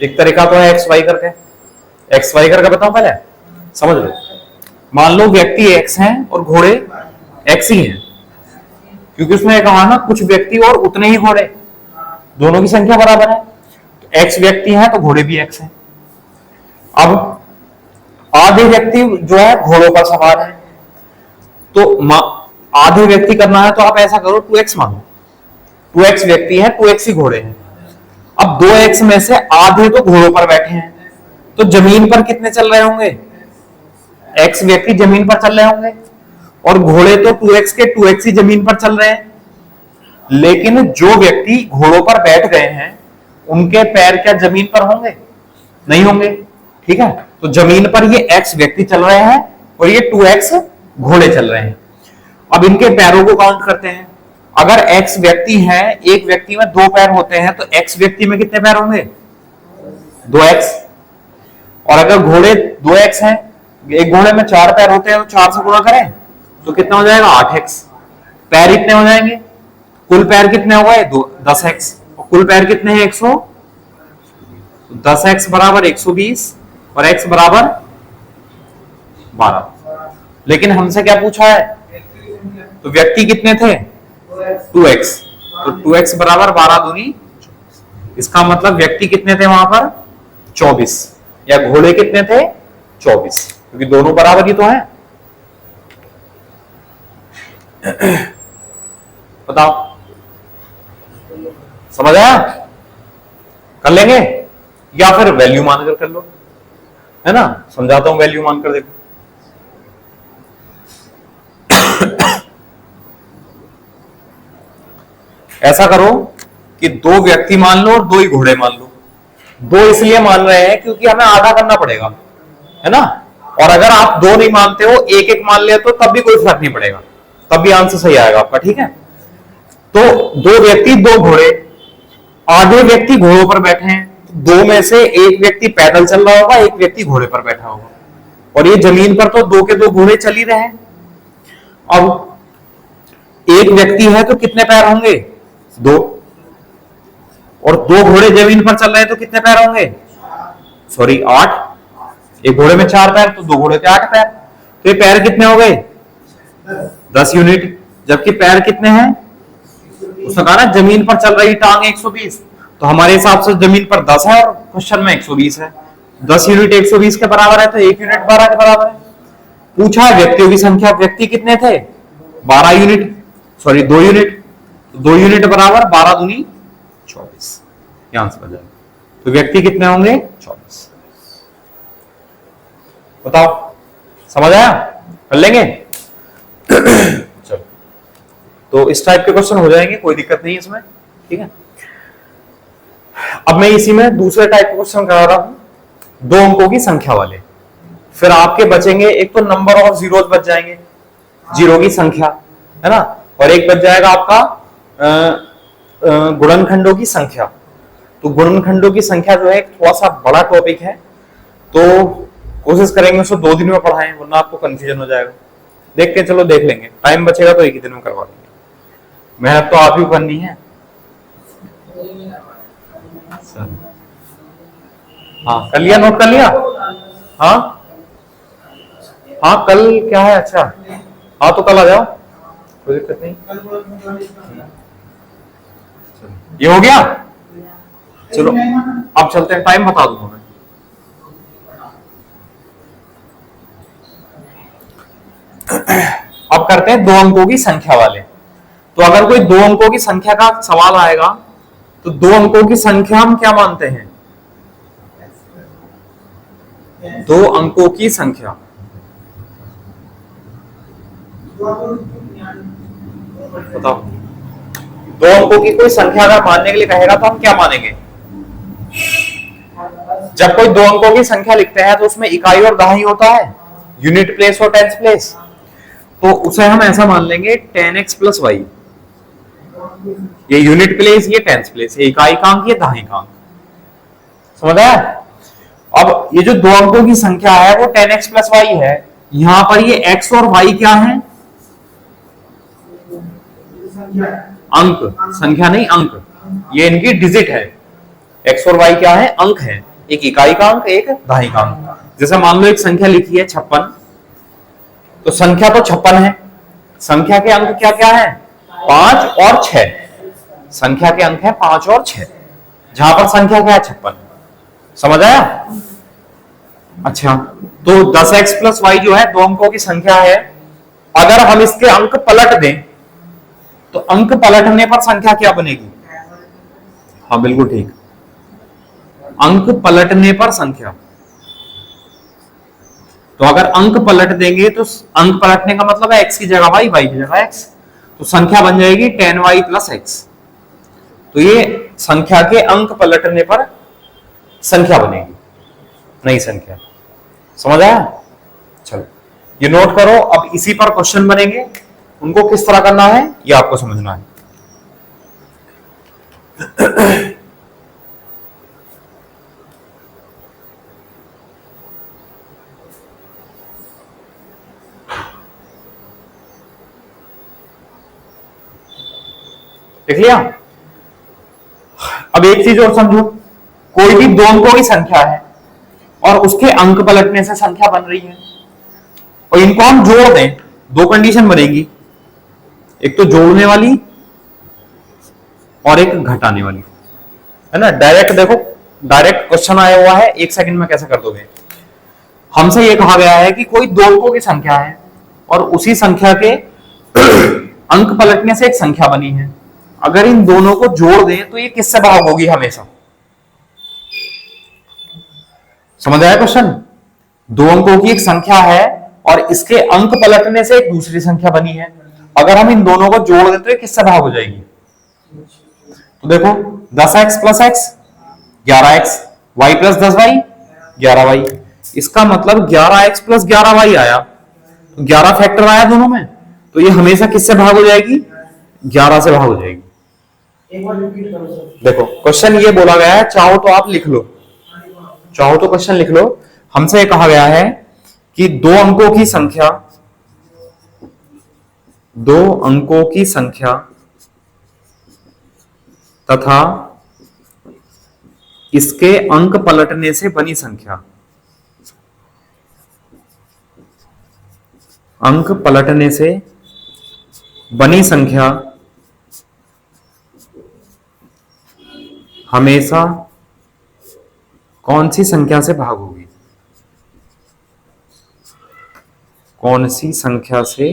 एक तरीका तो है एक्स वाई करके, एक्स वाई करके बताऊं पहले, समझ लो। मान लो व्यक्ति एक्स हैं और घोड़े एक्स ही हैं, क्योंकि उसने कहा ना कुछ व्यक्ति और उतने ही घोड़े, दोनों की संख्या बराबर है। तो एक्स व्यक्ति हैं तो घोड़े भी एक्स हैं। अब आधे व्यक्ति जो है घोड़ों पर सवार है, तो आधे व्यक्ति करना है तो आप ऐसा करो 2x मानो, 2x व्यक्ति है, 2x ही घोड़े हैं। अब 2x में से आधे तो घोड़ों पर बैठे हैं, तो जमीन पर कितने चल रहे होंगे, x व्यक्ति जमीन पर चल रहे होंगे, और घोड़े तो 2x के 2x ही जमीन पर चल रहे हैं। लेकिन जो व्यक्ति घोड़ों पर बैठ गए हैं उनके पैर क्या जमीन पर होंगे, नहीं होंगे, ठीक है। तो जमीन पर ये x व्यक्ति चल रहे हैं और ये 2x घोड़े चल रहे हैं। अब इनके पैरों को काउंट करते हैं। अगर x व्यक्ति है, एक व्यक्ति में 2 पैर होते हैं, तो x व्यक्ति में कितने पैर होंगे, 2x। और अगर घोड़े 2x हैं, एक घोड़े में 4 पैर होते हैं, तो 4 से गुणा करें तो कितना हो जाएगा, 8x। पैर इतने हो जाएंगे, कुल पैर कितने हो गए, 10x। और कुल पैर कितने हैं, 100। 10x बराबर 120 और x बराबर 12। लेकिन हमसे क्या पूछा है, तो व्यक्ति कितने थे, 2x। तो 2x बराबर 12 दूनी, इसका मतलब व्यक्ति कितने थे वहां पर, 24, या घोड़े कितने थे, 24, क्योंकि दोनों बराबर ही तो हैं। बताओ, समझ आया, कर लेंगे, या फिर वैल्यू मानकर कर लो, है ना। समझाता हूं, वैल्यू मानकर देखो। ऐसा करो कि 2 व्यक्ति मान लो और 2 ही घोड़े मान लो। 2 इसलिए मान रहे हैं क्योंकि हमें आधा करना पड़ेगा, है ना। और अगर आप 2 नहीं मानते हो, 1-1 मान ले, तो तब भी कोई फर्क नहीं पड़ेगा, तब भी आंसर सही आएगा आपका, ठीक है। तो 2 व्यक्ति 2 घोड़े, आधे व्यक्ति घोड़ों पर बैठे हैं, 2 में से एक व्यक्ति पैदल चल रहा होगा, एक व्यक्ति घोड़े पर बैठा होगा, और ये जमीन पर तो 2 के 2 घोड़े चल ही रहे हैं। अब एक व्यक्ति है तो कितने पैर होंगे, 2, और 2 घोड़े जमीन पर चल रहे हैं तो कितने पैर होंगे, सॉरी 8। एक घोड़े में 4 पैर, तो 2 घोड़े के 8 पैर, तो ये पैर कितने हो गए, 10 यूनिट। जबकि पैर कितने हैं, उसने कहा ना जमीन पर चल रही टांग 120, तो हमारे हिसाब से जमीन पर 10 है और क्वेश्चन में 120 है। 10 यूनिट 120 के बराबर है, तो 1 यूनिट 12 के बराबर है। पूछा है व्यक्तियों की संख्या, व्यक्ति कितने थे, 12 यूनिट, सॉरी 2 यूनिट, 2 यूनिट बराबर 12 दूनी 24, यहां से बन जाएगा। तो व्यक्ति कितने होंगे, 24। बताओ, समझ आया, कर लेंगे। चलो, तो इस टाइप के क्वेश्चन हो जाएंगे, कोई दिक्कत नहीं है इसमें, ठीक है। अब मैं इसी में दूसरे टाइप के क्वेश्चन करा रहा हूं, 2 अंकों की संख्या वाले। फिर आपके बचेंगे, एक तो नंबर ऑफ जीरोस बच जाएंगे, जीरो की संख्या, है ना, और एक बच जाएगा आपका गुणनखंडों की संख्या। तो गुणनखंडों की संख्या जो है थोड़ा सा बड़ा टॉपिक है, तो कोशिश करेंगे उसको 2 दिन में पढ़ाएं, वरना आपको कंफ्यूजन हो जाएगा, देख के चलो देख लेंगे, टाइम बचेगा तो एक ही दिन में करवा देंगे, मेहनत तो आप ही करनी है। हाँ कर लिया, नोट कर लिया। हाँ हाँ कल क्या है, अच्छा हाँ तो कल आ जाओ, कोई दिक्कत नहीं। ये हो गया, चलो अब चलते हैं, टाइम बता दूंगा मैं। अब करते हैं 2 अंकों की संख्या वाले। तो अगर कोई 2 अंकों की संख्या का सवाल आएगा तो 2 अंकों की संख्या हम क्या मानते हैं? 2 अंकों की संख्या, बताओ 2 अंकों की कोई संख्या अगर मानने के लिए कहेगा तो हम क्या मानेंगे? जब कोई 2 अंकों की संख्या लिखते हैं तो उसमें इकाई और दहाई होता है, यूनिट प्लेस और टेंस प्लेस, तो उसे हम ऐसा मान लेंगे 10x प्लस वाई। ये यूनिट प्लेस, ये टेंस प्लेस, ये इकाई कांक, ये दहाई कांक, समझ आया? अब ये जो 2 अंकों की संख्या है वो 10x प्लस वाई है, यहां पर ये x और y क्या है? अंक, संख्या नहीं अंक, ये इनकी डिजिट है। x और y क्या है? अंक है, एक इकाई कांक एक दहाई कांक। जैसे मान लो एक संख्या लिखी है 56, तो संख्या तो 56 है, संख्या के अंक क्या क्या है? 5 और 6, संख्या के अंक है 5 और 6, जहां पर संख्या क्या है? 56, समझ आया? अच्छा, तो 10x प्लस वाई जो है 2 अंकों की संख्या है, अगर हम इसके अंक पलट दें तो अंक पलटने पर संख्या क्या बनेगी? हाँ बिल्कुल ठीक, अंक पलटने पर संख्या। तो अगर अंक पलट देंगे तो अंक पलटने का मतलब है x की जगह y, y की जगह x, तो संख्या बन जाएगी 10y प्लस x। तो ये संख्या के अंक पलटने पर संख्या बनेगी, नई संख्या, समझ आया? चलो ये नोट करो, अब इसी पर क्वेश्चन बनेंगे, उनको किस तरह करना है ये आपको समझना है। देख लिया? अब एक चीज और समझो, कोई भी 2 अंकों की संख्या है और उसके अंक पलटने से संख्या बन रही है, और इनको हम जोड़ दें, 2 कंडीशन बनेगी, एक तो जोड़ने वाली और एक घटाने वाली, है ना? डायरेक्ट देखो, डायरेक्ट क्वेश्चन आया हुआ है, 1 सेकंड में कैसे कर दोगे? हमसे ये कहा गया है कि कोई 2 अंकों की संख्या है और उसी संख्या के अंक पलटने से एक संख्या बनी है, अगर इन दोनों को जोड़ दें तो ये किससे भाग होगी हमेशा? समझ आया क्वेश्चन? 2 अंकों की एक संख्या है और इसके अंक पलटने से एक दूसरी संख्या बनी है, अगर हम इन दोनों को जोड़ दें तो ये किससे भाग हो जाएगी? तो देखो 10x plus x 11x, y plus 10y 11y, इसका मतलब 11x प्लस 11y आया, तो 11 फैक्टर आया दोनों में, तो ये हमेशा किससे भाग हो जाएगी? 11 से भाग हो जाएगी। एक बार रिपीट करो सर। देखो क्वेश्चन ये बोला गया है, चाहो तो आप लिख लो, चाहो तो क्वेश्चन लिख लो। हमसे ये कहा गया है कि 2 अंकों की संख्या, 2 अंकों की संख्या तथा इसके अंक पलटने से बनी संख्या, अंक पलटने से बनी संख्या हमेशा कौन सी संख्या से भाग होगी? कौन सी संख्या से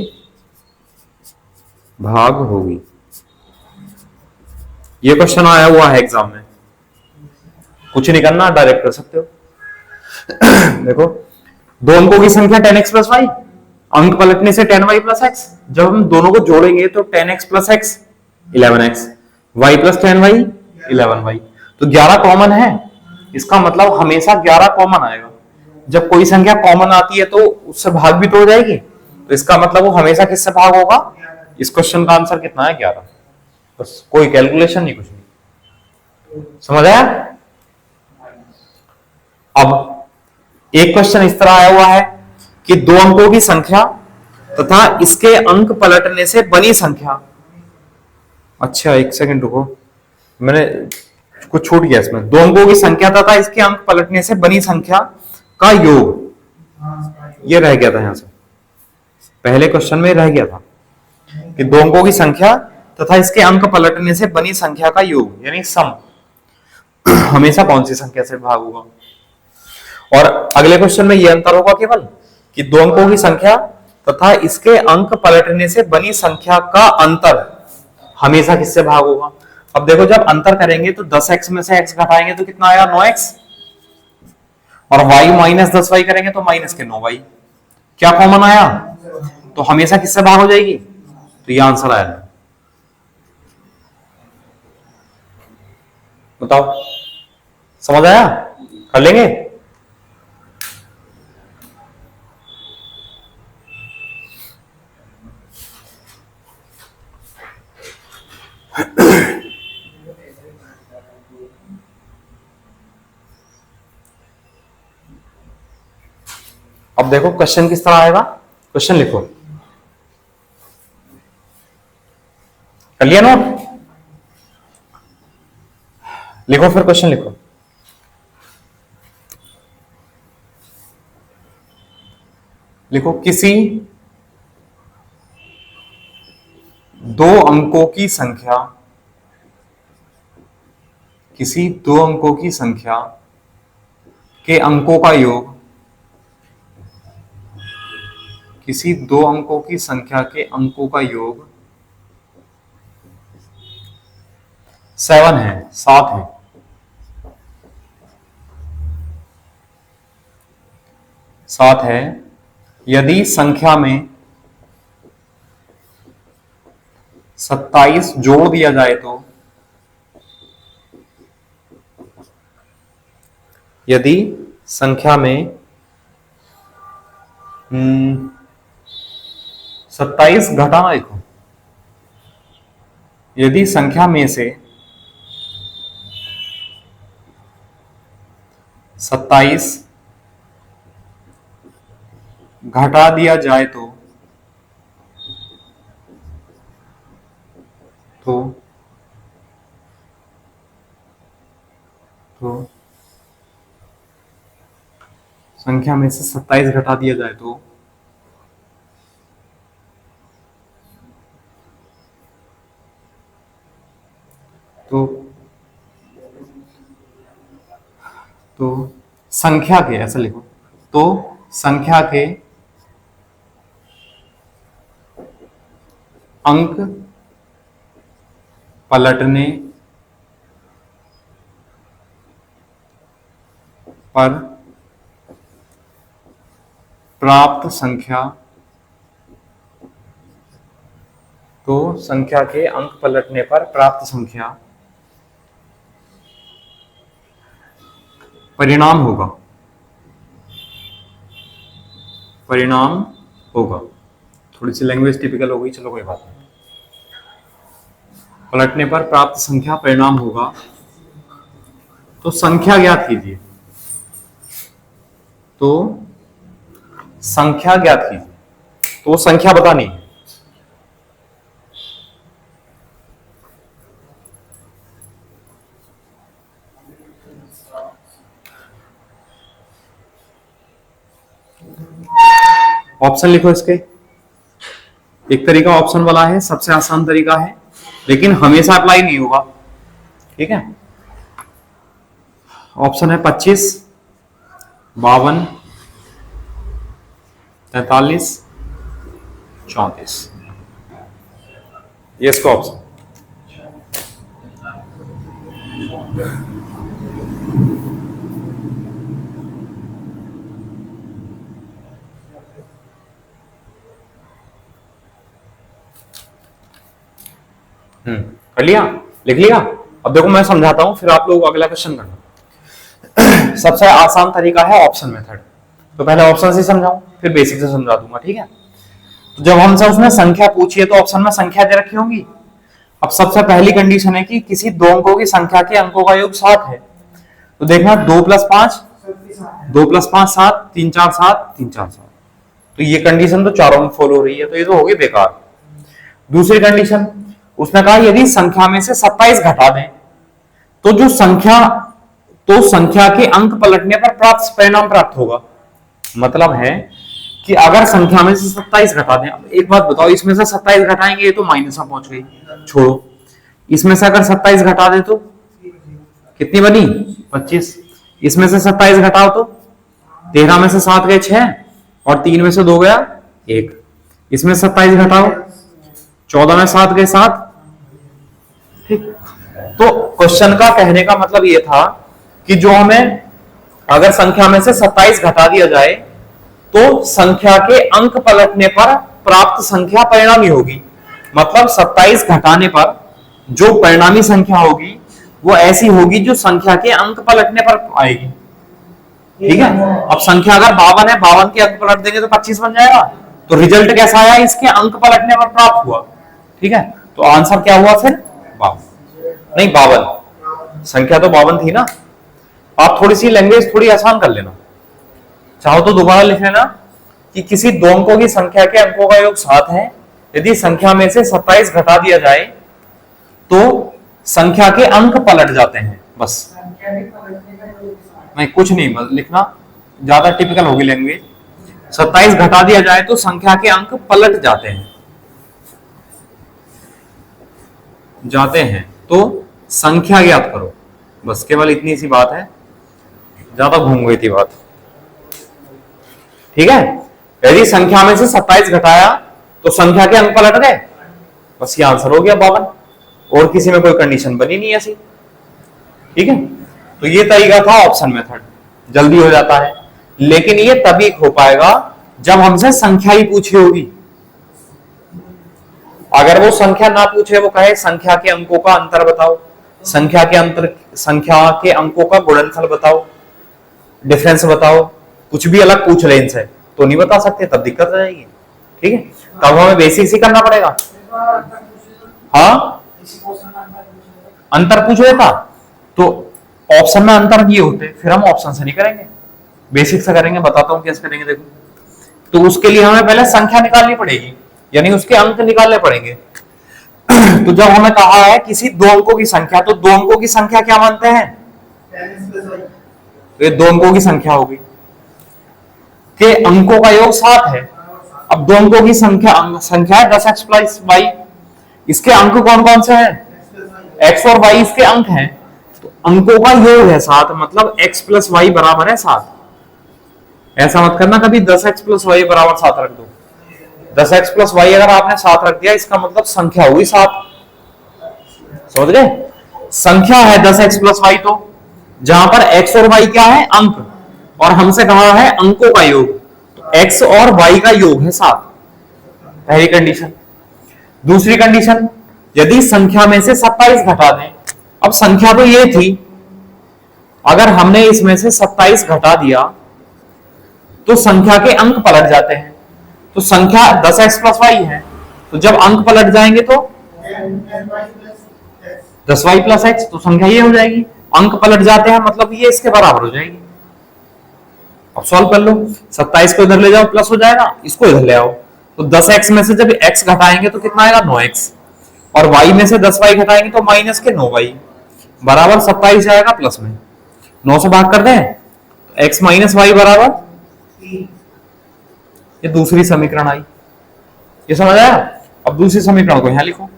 भाग होगी? ये क्वेश्चन आया हुआ है एग्जाम में, कुछ नहीं करना, डायरेक्ट कर सकते हो। देखो 2 अंकों की संख्या 10x प्लस वाई, अंक पलटने से 10y प्लस x, जब हम दोनों को जोड़ेंगे तो 10x plus x 11x, y plus 10y 11y, तो 11 कॉमन है, इसका मतलब हमेशा 11 कॉमन आएगा। जब कोई संख्या कॉमन आती है तो उससे भाग भी तो हो जाएगी, तो इसका मतलब वो हमेशा किससे भाग होगा? इस क्वेश्चन का आंसर कितना है? 11। बस, कोई कैलकुलेशन नहीं, कुछ नहीं, समझ आया? अब एक क्वेश्चन इस तरह आया हुआ है कि 2 अंकों की संख्या तथा इसके अंक पलटने से बनी संख्या। अच्छा एक सेकंड रुको, मैंने कुछ छूट गया इसमें। दो अंकों की संख्या तथा इसके अंक पलटने से बनी संख्या का योग, ये रह गया था यहां से, पहले क्वेश्चन में रह गया था कि दो अंकों की संख्या तथा इसके अंक पलटने से बनी संख्या का योग यानी सम हमेशा कौन सी संख्या से भाग होगा। और अगले क्वेश्चन में यह अंतर होगा केवल कि दो अंकों की संख्या तथा इसके अंक पलटने से बनी संख्या का अंतर हमेशा किससे भाग होगा। अब देखो जब अंतर करेंगे तो 10x में से x घटाएंगे तो कितना आएगा 9x, और y माइनस 10y करेंगे तो माइनस के 9y। क्या कॉमन आया तो हमेशा किससे भाग हो जाएगी, तो ये आंसर आया। बताओ समझ आया, कर लेंगे। अब देखो क्वेश्चन किस तरह आएगा, क्वेश्चन लिखो, कर लिया नोट, लिखो फिर क्वेश्चन लिखो। लिखो किसी दो अंकों की संख्या, किसी दो अंकों की संख्या के अंकों का योग, किसी दो अंकों की संख्या के अंकों का योग 7 है, 7 है। सात है यदि संख्या में 27 जोड़ दिया जाए तो, यदि संख्या में 27 घटाना लिखो, यदि संख्या में से 27 घटा दिया जाए तो संख्या में से 27 घटा दिया जाए तो संख्या के, ऐसा लिखो, तो संख्या के अंक पलटने पर प्राप्त संख्या, तो संख्या के अंक पलटने पर प्राप्त संख्या परिणाम होगा, परिणाम होगा। थोड़ी सी लैंग्वेज टिपिकल हो गई, चलो कोई बात नहीं। पलटने पर प्राप्त संख्या परिणाम होगा, तो संख्या ज्ञात कीजिए, तो संख्या ज्ञात कीजिए, तो संख्या बतानी है। ऑप्शन लिखो इसके, एक तरीका ऑप्शन वाला है, सबसे आसान तरीका है, लेकिन हमेशा अप्लाई नहीं होगा, ठीक है। ऑप्शन है 25, 52, 43, 34, ये इसका ऑप्शन। कर लिया, लिख लिया। अब देखो मैं समझाता हूं, फिर आप लोग अगला क्वेश्चन करना। सबसे आसान तरीका है ऑप्शन मेथड, तो पहले ऑप्शन से समझाऊं फिर बेसिक से समझा दूंगा, ठीक है। तो जब हमसे उसने संख्या पूछी है तो ऑप्शन में संख्या दे रखी होंगी। अब सबसे पहली कंडीशन है कि किसी दो अंकों की संख्या के अंकों का योग 7 है, तो देखना 2 + 5 2 + 5 7, 3 4 7 3 4 7, तो ये कंडीशन तो चारों में फॉलो हो रही है, तो ये तो होगी बेकार। दूसरी कंडीशन उसने कहा यदि संख्या में से 27 घटा दें तो जो संख्या के अंक पलटने पर प्राप्त परिणाम प्राप्त होगा। मतलब है कि अगर संख्या में से 27 घटा दें, अब एक बात बताओ, इसमें से 27 घटाएंगे ये तो माइनस में पहुंच गई, छोड़ो। इसमें से अगर 27 घटा दें तो कितनी बनी 25। इसमें से 27 घटाओ तो 13 में से 7 गए 6 और 3 में से 2 गया 1। इसमें 27 घटाओ 14 में 7 गए 7। ठीक, तो क्वेश्चन का कहने का मतलब ये था कि जो हमें अगर संख्या में से 27 घटा दिया जाए तो संख्या के अंक पलटने पर प्राप्त संख्या परिणामी होगी। मतलब 27 घटाने पर जो परिणामी संख्या होगी वो ऐसी होगी जो संख्या के अंक पलटने पर आएगी। ठीक है, अब संख्या अगर 52 है, 52 के अंक पलट देंगे तो 25 बन जाएगा। तो रिजल्ट कैसा आया, इसके अंक पलटने पर प्राप्त हुआ। ठीक है, तो आंसर क्या हुआ फिर 52 नहीं 52, संख्या तो 52 थी ना। आप थोड़ी सी लैंग्वेज थोड़ी आसान कर लेना, चाहो तो दोबारा लिख लेना कि किसी दो अंकों की संख्या के अंकों का योग 7 है, यदि संख्या में से 27 घटा दिया जाए तो संख्या के अंक पलट जाते हैं। बस नहीं, कुछ नहीं, बस लिखना, ज्यादा टिपिकल होगी लैंग्वेज। 27 घटा दिया जाए तो संख्या के अंक पलट जाते हैं तो संख्या ज्ञात करो। बस केवल इतनी सी बात है, ज्यादा घूम गई थी बात। ठीक है, यदि संख्या में से 27 घटाया तो संख्या के अंक पलट गए, बस ये आंसर हो गया 52। और किसी में कोई कंडीशन बनी नहीं ऐसी। ठीक है, तो ये तरीका था ऑप्शन मेथड, जल्दी हो जाता है। लेकिन ये तभी हो पाएगा जब हमसे संख्या ही पूछी होगी। अगर वो संख्या ना पूछे, वो कहे संख्या के अंकों का अंतर बताओ, संख्या के अंकों का गुणनफल बताओ, डिफरेंस बताओ, कुछ भी अलग पूछ ले इनसे, तो नहीं बता सकते, तब दिक्कत आ जाएगी। ठीक है, तब हमें बेसिक ही करना पड़ेगा। हाँ, अंतर पूछ लेता तो ऑप्शन में अंतर ये होते, फिर हम ऑप्शन से नहीं करेंगे, बेसिक से करेंगे। बताता हूं कैसे करेंगे, देखो। तो उसके लिए हमें पहले संख्या निकालनी पड़ेगी, यानी उसके अंक निकालने पड़ेंगे। तो जब हमें कहा है किसी दो अंकों की संख्या, तो दो अंकों की संख्या क्या मानते हैं, तो ये दो अंकों की संख्या होगी के अंकों का योग 7 है। अब दो अंकों की संख्या है 10x + y, इसके अंक कौन कौन से हैं, x और y इसके अंक हैं, तो अंकों का योग है 7, मतलब x + y बराबर है 7। ऐसा मत करना कभी 10x + y बराबर 7 रख दो। 10x + y अगर आपने 7 रख दिया, इसका मतलब संख्या हुई 7। समझ गए, संख्या है 10x + y, तो जहां पर x और y क्या है, अंक, और हमसे कहा है अंकों का योग, तो x और y का योग है 7, पहली कंडीशन। दूसरी कंडीशन, यदि संख्या में से 27 घटा दें, अब संख्या तो ये थी, अगर हमने इसमें से 27 घटा दिया तो संख्या के अंक पलट जाते हैं। तो संख्या 10x + y है, तो जब अंक पलट जाएंगे तो 10y + x, तो संख्या ये हो जाएगी। अंक पलट जाते हैं मतलब ये इसके बराबर हो जाएगी। अब सॉल्व कर लो, 27 को इधर ले जाओ प्लस हो जाएगा, इसको इधर ले आओ, तो 10x में से जब x घटाएंगे तो कितना आएगा 9x, और y में से 10y घटाएंगे तो माइनस के 9y बराबर 27 आएगा प्लस में 9 से भाग कर दें, x - y बराबर 3। ये दूसरी समीकरण आई, ये समझ आया। अब दूसरी समीकरण को यहां लिखो,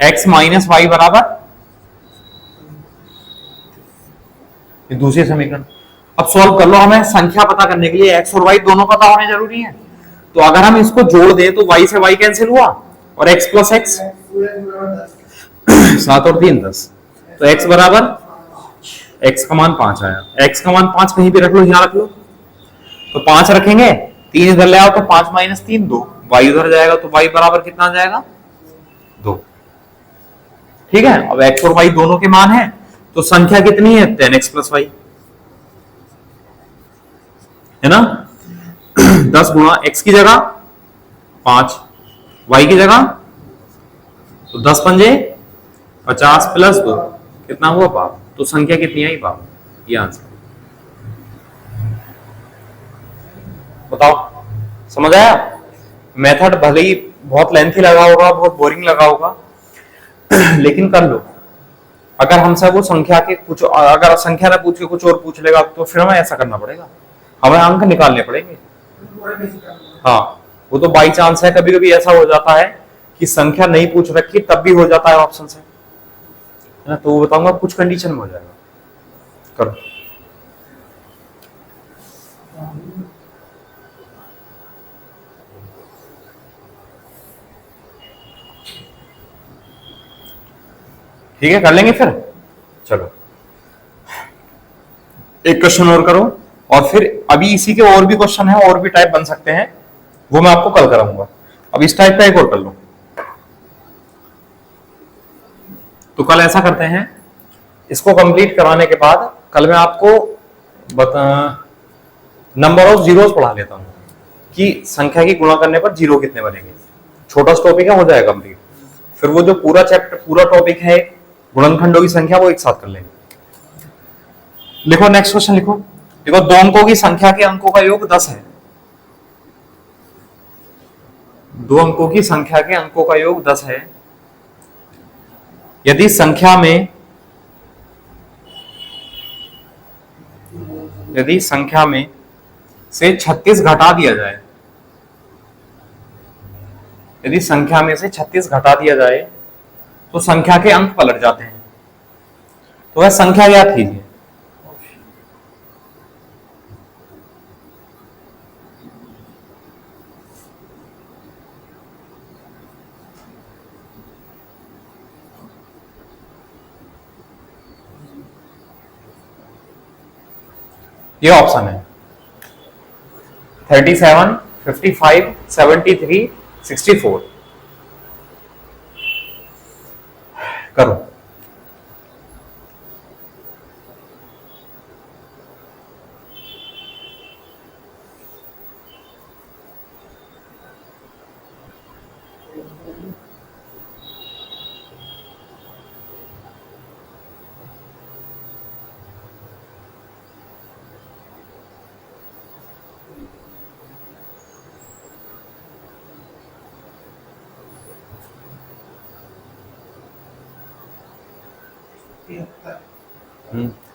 x - y बराबर, ये दूसरी समीकरण। अब सॉल्व कर लो, हमें संख्या पता करने के लिए x और y दोनों पता होने जरूरी है। तो अगर हम इसको जोड़ दें तो y से y कैंसिल हुआ और x + x 7 और 3 10, तो x बराबर, x का मान 5 आया। x का मान 5 कहीं भी रख लो, यहां रख लो, तो 5 रखेंगे, 3 इधर ले आओ तो 5 - 3 2, y उधर जाएगा तो y बराबर कितना आ जाएगा 2। ठीक है, अब x और y दोनों के मान है, तो संख्या कितनी है 10x + y, है ना। 10 गुणा x की जगह 5, y की जगह, तो 10 × 5 = 50 + 2 कितना हुआ 5, तो संख्या कितनी आई 5, ये आंसर। बताओ, समझ आया? मेथड भले ही बहुत लेंथी लगा होगा, बहुत बोरिंग लगा होगा, लेकिन कर लो। अगर हमसे वो संख्या के कुछ, अगर संख्या ना पूछ के कुछ और पूछ लेगा तो फिर हमें ऐसा करना पड़ेगा, हमें अंक निकालने पड़ेंगे। हाँ, वो तो बाई चांस है, कभी कभी ऐसा हो जाता है कि संख्या नहीं पूछ रखी तब भी हो जाता है ऑप्शन से, है ना? तो वो बताऊंगा कुछ कंडीशन में हो जाएगा। करो। ठीक है, कर लेंगे फिर। चलो एक क्वेश्चन और करो, और फिर अभी इसी के और भी क्वेश्चन है, और भी टाइप बन सकते हैं, वो मैं आपको कल कराऊंगा। अब इस टाइप का एक और कर लो। तो कल ऐसा करते हैं, इसको कंप्लीट कराने के बाद कल मैं आपको नंबर ऑफ जीरोस पढ़ा लेता हूं कि संख्या की गुणा करने पर जीरो कितने बनेंगे। छोटा सा टॉपिक है, हो जाएगा कंप्लीट। फिर वो जो पूरा चैप्टर, पूरा टॉपिक है गुणनखंडों की संख्या, वो एक साथ कर लेंगे। लिखो नेक्स्ट क्वेश्चन, लिखो। देखो, दो अंकों की संख्या के अंकों का योग 10 है। दो अंकों की संख्या के अंकों का योग 10 है। यदि संख्या में से 36 घटा दिया जाए, यदि संख्या में से 36 घटा दिया जाए तो संख्या के अंक पलट जाते हैं। तो वह संख्या ज्ञात कीजिए। ये ऑप्शन है 37, 55, 73, 64। करो।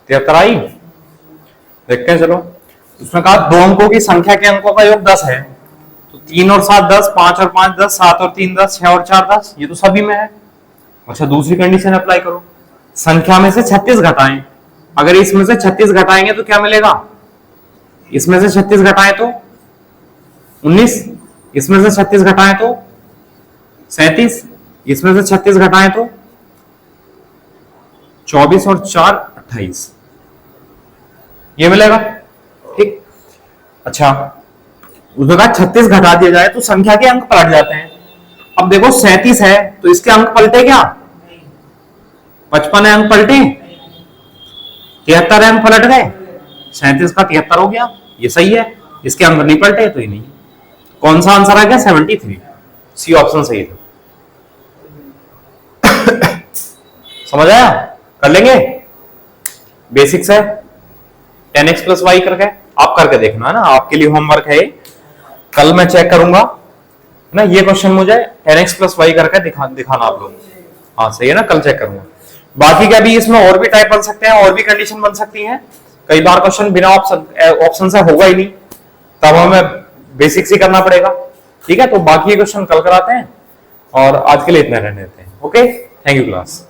तिहत्तर आई। देखते हैं, चलो। उसमें कहा दो अंकों की संख्या के अंकों का योग 10 है, तो 3 और 7 10, 5 और 5 10, 7 और 3 10, 6 और 4 10, ये तो सभी में है। अच्छा, दूसरी कंडीशन अप्लाई करो, संख्या में से 36 घटाएं। अगर इसमें से 36 घटाएंगे तो क्या मिलेगा? इसमें से 36 घटाएं तो 19, इसमें से 36 घटाएं तो 37, इसमें से 36 घटाएं तो 24 और 4 28, ये मिलेगा। ठीक। अच्छा, उसने कहा 36 घटा दिया जाए तो संख्या के अंक पलट जाते हैं। अब देखो 37 है तो इसके अंक पलटे क्या? 55 अंक पलटे, 73 अंक पलट गए, 37 का 73 हो गया, ये सही है। इसके अंक नहीं पलटे तो ये नहीं। कौन सा आंसर आ गया? 73। सी ऑप्शन सही था। समझ आया? कर लेंगे। बेसिक्स है, 10x + y करके आप करके देखना, है ना, आपके लिए होमवर्क है। कल मैं चेक करूंगा ना, ये क्वेश्चन मुझे 10x + y करके दिखाना आप लोग। हाँ सही है ना, कल चेक करूंगा। बाकी क्या भी इसमें और भी टाइप बन सकते हैं, और भी कंडीशन बन सकती हैं। कई बार क्वेश्चन बिना ऑप्शन से होगा ही नहीं, तब हमें बेसिक्स ही करना पड़ेगा। ठीक है, तो बाकी क्वेश्चन कल कराते हैं, और आज के लिए इतना रहने देते हैं। Okay, thank you class.